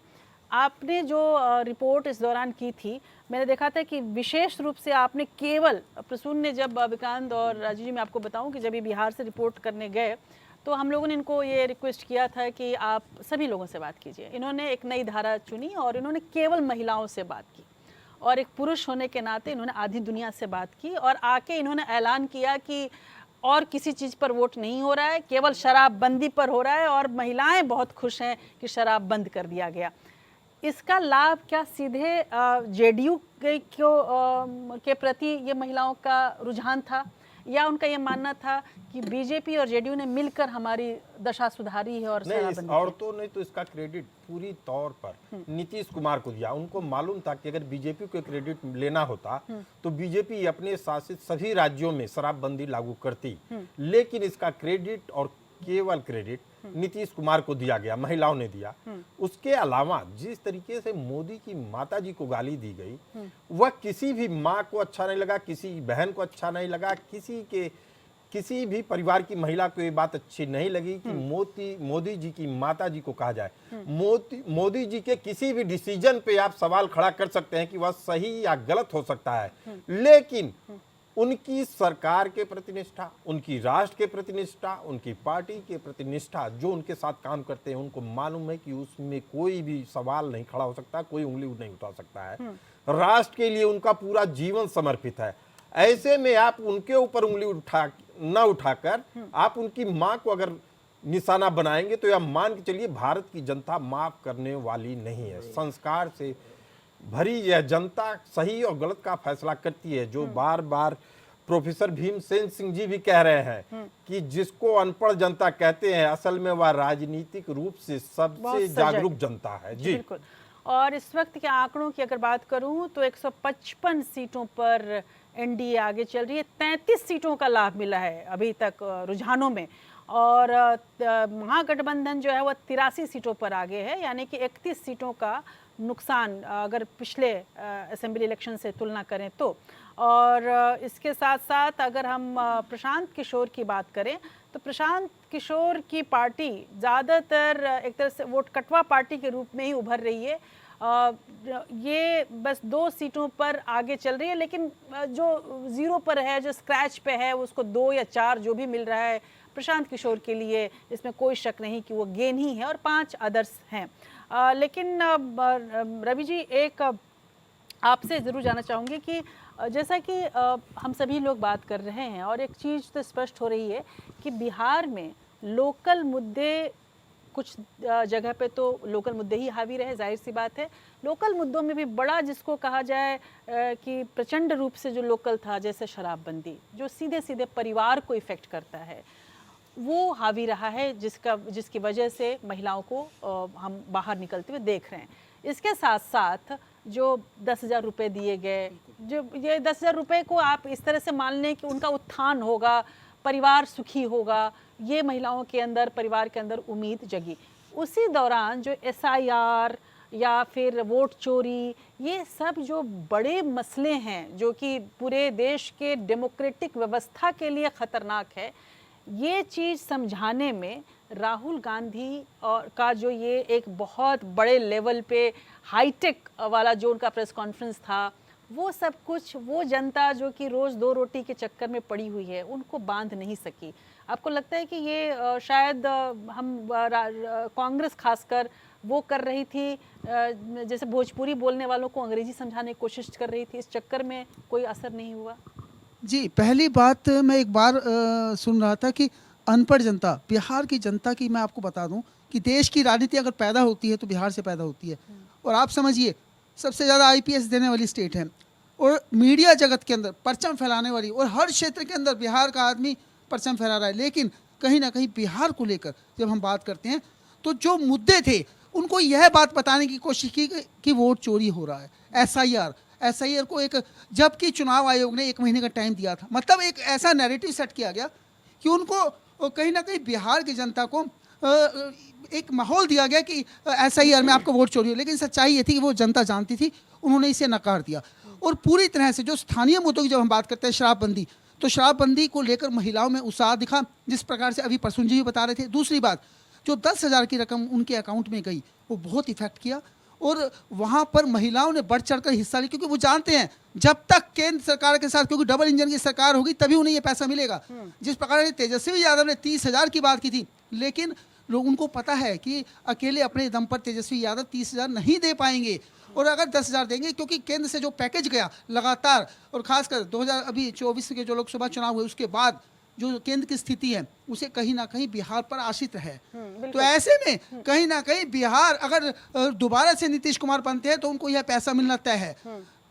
Speaker 2: आपने जो रिपोर्ट इस दौरान की थी, मैंने देखा था कि विशेष रूप से आपने केवल, प्रसून ने जब विक्रांत और राजू जी, मैं आपको बताऊं कि जब ये बिहार से रिपोर्ट करने गए तो हम लोगों ने इनको ये रिक्वेस्ट किया था कि आप सभी लोगों से बात कीजिए। इन्होंने एक नई धारा चुनी और इन्होंने केवल महिलाओं से बात की, और एक पुरुष होने के नाते इन्होंने आधी दुनिया से बात की, और आके इन्होंने ऐलान किया कि और किसी चीज़ पर वोट नहीं हो रहा है, केवल शराबबंदी पर हो रहा है, और महिलाएं बहुत खुश हैं कि शराब बंद कर दिया गया। इसका लाभ क्या सीधे जेडीयू के प्रति ये महिलाओं का रुझान था, या उनका ये मानना था कि बीजेपी और जेडीयू ने मिलकर हमारी दशा सुधारी है और
Speaker 1: नहीं, औरतों ने तो इसका क्रेडिट पूरी तौर पर नीतीश कुमार को दिया। उनको मालूम था कि अगर बीजेपी को क्रेडिट लेना होता तो बीजेपी अपने शासित सभी राज्यों में शराबबंदी लागू करती, लेकिन इसका क्रेडिट और केवल क्रेडिट नीतीश कुमार को दिया गया, महिलाओं ने दिया। उसके अलावा जिस तरीके से मोदी की माता जी को गाली दी गई, वह किसी भी माँ को अच्छा नहीं लगा, किसी बहन को अच्छा नहीं लगा, किसी भी परिवार की महिला को ये बात अच्छी नहीं लगी कि मोदी जी की माता जी को कहा जाए। मोदी जी के किसी भी डिसीजन पे आप सवाल खड़ा कर सकते हैं कि वह सही या गलत हो सकता है, लेकिन उनकी सरकार के प्रति निष्ठा, उनकी राष्ट्र के प्रति निष्ठा, उनकी पार्टी के प्रति निष्ठा, जो उनके साथ काम करते हैं उनको मालूम है कि उसमें कोई भी सवाल नहीं खड़ा हो सकता, कोई उंगली नहीं उठा सकता है। राष्ट्र के लिए उनका पूरा जीवन समर्पित है। ऐसे में आप उनके ऊपर उंगली न उठाकर आप उनकी माँ को अगर निशाना बनाएंगे तो यह मान के चलिए भारत की जनता माफ करने वाली नहीं है। संस्कार से भरी यह जनता सही और गलत का फैसला करती है। जो बार बार प्रोफेसर भीमसेन सिंह जी भी कह रहे हैं कि जिसको अनपढ़ जनता कहते हैं, असल में वह राजनीतिक रूप से सबसे जागरूक जनता है। जी, बिल्कुल।
Speaker 2: और इस वक्त के आंकड़ों की अगर बात करूं तो 155 सीटों पर एनडीए आगे चल रही है। 33 सीटों का लाभ मिला है अभी तक रुझानों में, और महागठबंधन जो है वह 83 सीटों पर आगे है, यानी कि 31 सीटों का नुकसान अगर पिछले असेंबली इलेक्शन से तुलना करें तो। और इसके साथ साथ अगर हम प्रशांत किशोर की बात करें तो प्रशांत किशोर की पार्टी ज़्यादातर एक तरह से वोट कटवा पार्टी के रूप में ही उभर रही है। ये बस 2 सीटों पर आगे चल रही है, लेकिन जो जीरो पर है, जो स्क्रैच पे है, उसको 2 या 4 जो भी मिल रहा है प्रशांत किशोर के लिए, इसमें कोई शक नहीं कि वो गेन ही है, और 5 अदर्स हैं। लेकिन रवि जी, एक आपसे ज़रूर जानना चाहूँगी कि जैसा कि हम सभी लोग बात कर रहे हैं, और एक चीज़ तो स्पष्ट हो रही है कि बिहार में लोकल मुद्दे, कुछ जगह पे तो लोकल मुद्दे ही हावी रहे, जाहिर सी बात है। लोकल मुद्दों में भी बड़ा जिसको कहा जाए कि प्रचंड रूप से जो लोकल था, जैसे शराबबंदी, जो सीधे सीधे परिवार को इफ़ेक्ट करता है, वो हावी रहा है, जिसकी वजह से महिलाओं को हम बाहर निकलते हुए देख रहे हैं। इसके साथ साथ जो 10,000 रुपये दिए गए, जो ये 10,000 रुपये को आप इस तरह से मान लें कि उनका उत्थान होगा, परिवार सुखी होगा, ये महिलाओं के अंदर, परिवार के अंदर उम्मीद जगी। उसी दौरान जो SIR या फिर वोट चोरी, ये सब जो बड़े मसले हैं जो कि पूरे देश के डेमोक्रेटिक व्यवस्था के लिए ख़तरनाक है, ये चीज़ समझाने में राहुल गांधी और का जो ये एक बहुत बड़े लेवल पे हाईटेक वाला जो उनका प्रेस कॉन्फ्रेंस था, वो सब कुछ वो जनता जो कि रोज़ दो रोटी के चक्कर में पड़ी हुई है उनको बांध नहीं सकी। आपको लगता है कि ये शायद कांग्रेस खासकर वो कर रही थी, जैसे भोजपुरी बोलने वालों को अंग्रेजी समझाने की कोशिश कर रही थी, इस चक्कर में कोई असर नहीं हुआ?
Speaker 6: जी, पहली बात मैं एक बार सुन रहा था कि अनपढ़ जनता, बिहार की जनता की मैं आपको बता दूं कि देश की राजनीति अगर पैदा होती है तो बिहार से पैदा होती है। और आप समझिए सबसे ज़्यादा आईपीएस देने वाली स्टेट है और मीडिया जगत के अंदर परचम फैलाने वाली, और हर क्षेत्र के अंदर बिहार का आदमी परचम फैला रहा है। लेकिन कहीं ना कहीं बिहार को लेकर जब हम बात करते हैं तो जो मुद्दे थे उनको यह बात बताने की कोशिश की कि वोट चोरी हो रहा है, एसआईआर को एक, जबकि चुनाव आयोग ने 1 महीने का टाइम दिया था, मतलब एक ऐसा नैरेटिव सेट किया गया कि उनको कहीं ना कहीं बिहार की जनता को एक माहौल दिया गया कि एसआईआर में आपको वोट चोरी हो। लेकिन सच्चाई ये थी कि वो जनता जानती थी, उन्होंने इसे नकार दिया। और पूरी तरह से जो स्थानीय मुद्दों की जब हम बात करते हैं, शराबबंदी, तो शराबबंदी को लेकर महिलाओं में उत्साह दिखा, जिस प्रकार से अभी प्रसून जी भी बता रहे थे। दूसरी बात, जो 10,000 की रकम उनके अकाउंट में गई वो बहुत इफेक्ट किया और वहाँ पर महिलाओं ने बढ़ चढ़कर हिस्सा लिया, क्योंकि वो जानते हैं जब तक केंद्र सरकार के साथ, क्योंकि डबल इंजन की सरकार होगी तभी उन्हें ये पैसा मिलेगा। जिस प्रकार से तेजस्वी यादव ने 30,000 की बात की थी, लेकिन लोग, उनको पता है कि अकेले अपने दम पर तेजस्वी यादव 30,000 नहीं दे पाएंगे, और अगर 10,000 देंगे, क्योंकि केंद्र से जो पैकेज गया लगातार, और खासकर 2024 के जो लोकसभा चुनाव हुए उसके बाद जो केंद्र की स्थिति है उसे कहीं ना कहीं बिहार पर आश्रित है। तो ऐसे में कहीं ना कहीं बिहार अगर दोबारा से नीतीश कुमार बनते हैं तो उनको यह पैसा मिलना तय है।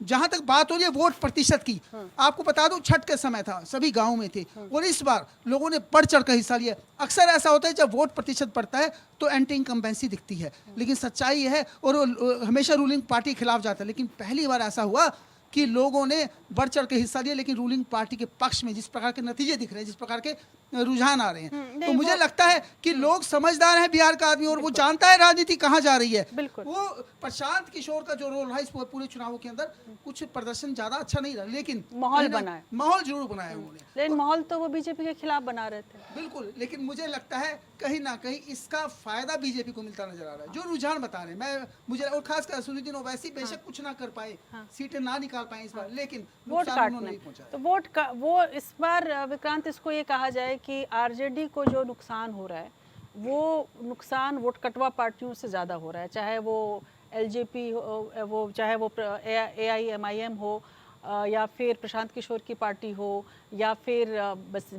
Speaker 6: जहां तक बात हो रही है वोट प्रतिशत की, आपको बता दूं छठ के समय था, सभी गांव में थे और इस बार लोगों ने बढ़ चढ़ कर हिस्सा लिया। अक्सर ऐसा होता है जब वोट प्रतिशत बढ़ता है तो एंटी इनकम्बेंसी दिखती है, लेकिन सच्चाई है और हमेशा रूलिंग पार्टी के खिलाफ जाता है। लेकिन पहली बार ऐसा हुआ कि लोगों ने बढ़ चढ़ के हिस्सा लिया, लेकिन रूलिंग पार्टी के पक्ष में जिस प्रकार के नतीजे दिख रहे हैं, जिस प्रकार के रुझान आ रहे हैं, तो मुझे लगता है कि लोग समझदार हैं बिहार का आदमी, और वो जानता है राजनीति कहाँ जा रही है। वो प्रशांत किशोर का जो रोल रहा इस पूरे चुनावों के अंदर, कुछ प्रदर्शन ज्यादा अच्छा नहीं रहा, लेकिन
Speaker 2: माहौल बनाया,
Speaker 6: माहौल जरूर बनाया उन्होंने।
Speaker 2: लेकिन माहौल तो वो बीजेपी के खिलाफ बना रहे थे।
Speaker 6: बिल्कुल, लेकिन मुझे लगता है कहीं ना कहीं इसका फायदा बीजेपी को मिलता नजर आ रहा है, जो रुझान बता रहे हैं। मुझे और खासकर असदुद्दीन ओवैसी बेशक कुछ ना कर पाए, सीटें ना निकाल पाए इस बार, लेकिन
Speaker 2: वोट काटने, तो वोट का वो इस बार विक्रांत, इसको ये कहा जाए कि आरजेडी को जो नुकसान हो रहा है वो नुकसान वोट कटवा पार्टियों से ज़्यादा हो रहा है, चाहे वो एलजेपी वो, चाहे वो एआईएमआईएम हो, या फिर प्रशांत किशोर की पार्टी हो, या फिर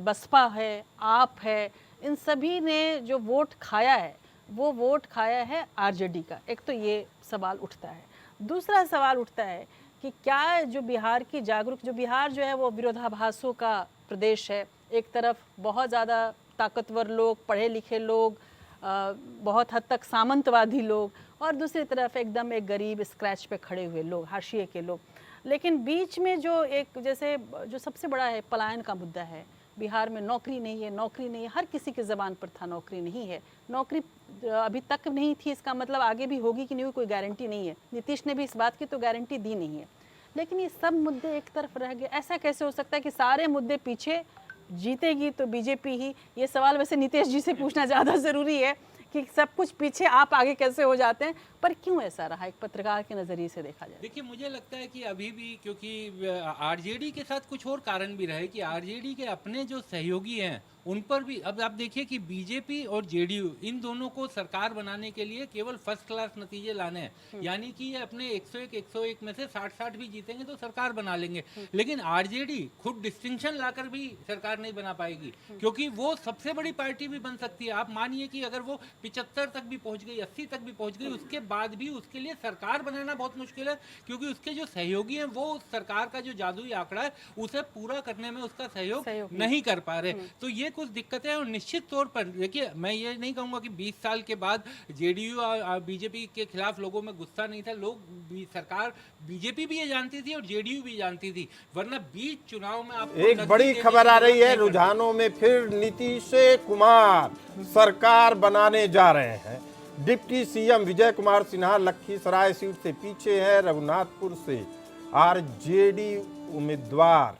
Speaker 2: बसपा है, आप है, इन सभी ने जो वोट खाया है वो वोट खाया है आरजेडी का। एक तो ये सवाल उठता है। दूसरा सवाल उठता है कि क्या जो बिहार की जागरूक, जो बिहार जो है वो विरोधाभासों का प्रदेश है, एक तरफ बहुत ज़्यादा ताकतवर लोग, पढ़े लिखे लोग, बहुत हद तक सामंतवादी लोग, और दूसरी तरफ एकदम एक गरीब स्क्रैच पे खड़े हुए लोग, हाशिए के लोग। लेकिन बीच में जो एक, जैसे जो सबसे बड़ा है पलायन का मुद्दा है, बिहार में नौकरी नहीं है, नौकरी नहीं है, हर किसी के ज़बान पर था नौकरी नहीं है, नौकरी अभी तक नहीं थी, इसका मतलब आगे भी होगी कि नहीं होगी कोई गारंटी नहीं है। नीतीश ने भी इस बात की तो गारंटी दी नहीं है। लेकिन ये सब मुद्दे एक तरफ रह गए। ऐसा कैसे हो सकता है कि सारे मुद्दे पीछे, जीतेगी तो बीजेपी ही? ये सवाल वैसे नीतीश जी से पूछना ज़्यादा ज़रूरी है कि सब कुछ पीछे, आप आगे कैसे हो जाते हैं, पर क्यों ऐसा रहा, एक पत्रकार के नज़रिए से देखा जाए?
Speaker 5: देखिए, मुझे लगता है कि अभी भी, क्योंकि आरजेडी के साथ कुछ और कारण भी रहे कि आरजेडी के अपने जो सहयोगी हैं उन पर भी, अब आप देखिए कि बीजेपी और जेडीयू इन दोनों को सरकार बनाने के लिए केवल फर्स्ट क्लास नतीजे लाने हैं, यानी कि ये अपने 101 में से 60 भी जीतेंगे तो सरकार बना लेंगे। लेकिन आरजेडी खुद डिस्टिंक्शन लाकर भी सरकार नहीं बना पाएगी, क्योंकि वो सबसे बड़ी पार्टी भी बन सकती है। आप मानिए कि अगर वो 75 तक भी पहुंच गई, 80 तक भी पहुंच गई, उसके बाद भी उसके लिए सरकार बनाना बहुत मुश्किल है, क्योंकि उसके जो सहयोगी हैं वो उस सरकार का जो जादुई आंकड़ा है उसे पूरा करने में उसका सहयोग नहीं कर पा रहे। तो ये कुछ दिक्कतें हैं। और निश्चित तौर पर देखिए, मैं ये नहीं कहूँगा कि 20 साल के बाद जेडीयू और बीजेपी के खिलाफ लोगों में गुस्सा नहीं था। लोग सरकार, बीजेपी भी ये जानती थी और जेडीयू भी जानती थी, वरना बीच चुनाव में आप
Speaker 1: एक बड़ी खबर आ रही है, रुझानों में फिर नीतीश कुमार सरकार बनाने जा रहे हैं। Deputy CM Vijay Kumar Sinha Lakhisarai seat से पीछे है, रघुनाथपुर से आरजेडी उम्मीदवार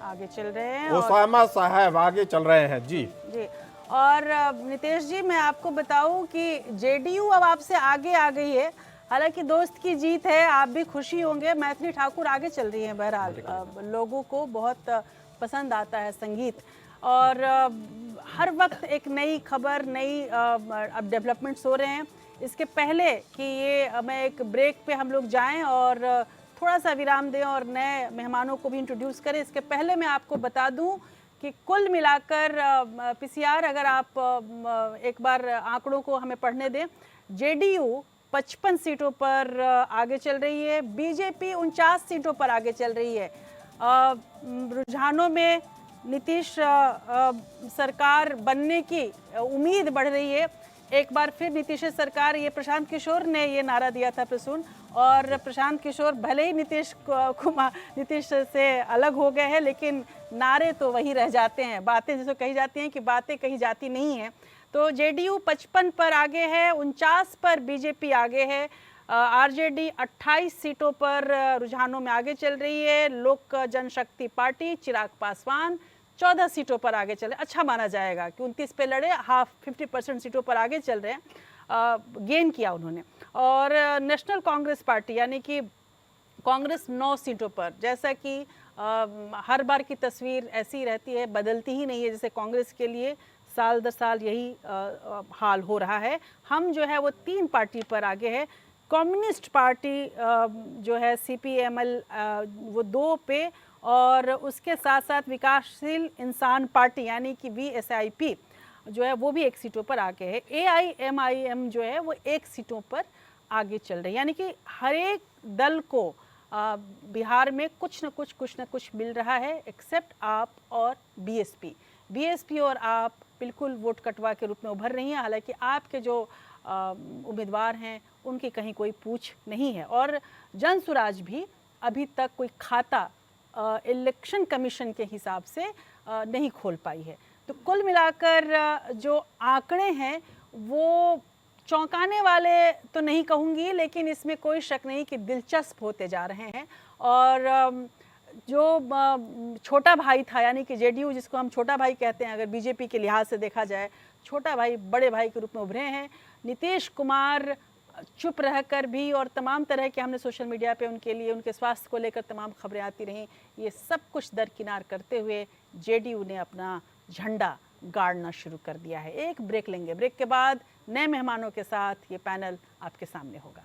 Speaker 2: आगे चल रहे हैं,
Speaker 1: ओसामा साहब आगे चल रहे हैं। जी,
Speaker 2: और नितेश जी, मैं आपको बताऊं कि जेडीयू अब आपसे आगे आ गई है। हालांकि दोस्त की जीत है, आप भी खुशी होंगे। मैथिली ठाकुर आगे चल रही हैं। बहरहाल लोगों को बहुत पसंद आता है संगीत, और हर वक्त एक नई खबर, नई अब डेवलपमेंट्स हो रहे हैं। इसके पहले कि ये मैं एक ब्रेक पे हम लोग जाएं और थोड़ा सा विराम दें और नए मेहमानों को भी इंट्रोड्यूस करें, इसके पहले मैं आपको बता दूं कि कुल मिलाकर पीसीआर, अगर आप एक बार आंकड़ों को हमें पढ़ने दें, जेडीयू 55 सीटों पर आगे चल रही है, बीजेपी 49 सीटों पर आगे चल रही है। रुझानों में नीतीश सरकार बनने की उम्मीद बढ़ रही है। एक बार फिर नीतीश सरकार, ये प्रशांत किशोर ने ये नारा दिया था प्रसून, और प्रशांत किशोर भले ही नीतीश से अलग हो गए हैं, लेकिन नारे तो वही रह जाते हैं। बातें जैसे कही जाती हैं कि बातें कही जाती नहीं हैं। तो जेडीयू 55 पर आगे है, 49 पर बीजेपी आगे है, आरजेडी 28 सीटों पर रुझानों में आगे चल रही है। लोक जनशक्ति पार्टी चिराग पासवान 14 सीटों पर आगे चले, अच्छा माना जाएगा कि 29 पे लड़े, 50% सीटों पर आगे चल रहे हैं, गेन किया उन्होंने। और नेशनल कांग्रेस पार्टी यानी कि कांग्रेस 9 सीटों पर, जैसा कि हर बार की तस्वीर ऐसी रहती है, बदलती ही नहीं है। जैसे कांग्रेस के लिए साल दर साल यही हाल हो रहा है। हम जो है वो 3 पार्टी पर आगे है। कम्युनिस्ट पार्टी जो है सीपीएमएल वो 2 पे, और उसके साथ साथ विकासशील इंसान पार्टी यानी कि वीएसआईपी जो है वो भी 1 सीटों पर आगे है। एआईएमआईएम जो है वो 1 सीटों पर आगे चल रही है। यानी कि हर एक दल को बिहार में कुछ न कुछ मिल रहा है, एक्सेप्ट आप और बीएसपी और आप बिल्कुल वोट कटवा के रूप में उभर रही हैं। हालांकि आपके जो उम्मीदवार हैं उनकी कहीं कोई पूछ नहीं है, और जनसुराज भी अभी तक कोई खाता इलेक्शन कमीशन के हिसाब से नहीं खोल पाई है। तो कुल मिलाकर जो आंकड़े हैं वो चौंकाने वाले तो नहीं कहूँगी, लेकिन इसमें कोई शक नहीं कि दिलचस्प होते जा रहे हैं। और जो छोटा भाई था यानी कि जेडीयू, जिसको हम छोटा भाई कहते हैं अगर बीजेपी के लिहाज से देखा जाए, छोटा भाई बड़े भाई के रूप में उभरे हैं। नीतीश कुमार चुप रहकर भी, और तमाम तरह के हमने सोशल मीडिया पे उनके लिए, उनके स्वास्थ्य को लेकर तमाम खबरें आती रहीं, ये सब कुछ दरकिनार करते हुए जेडीयू ने अपना झंडा गाड़ना शुरू कर दिया है। एक ब्रेक लेंगे, ब्रेक के बाद नए मेहमानों के साथ ये पैनल आपके सामने होगा।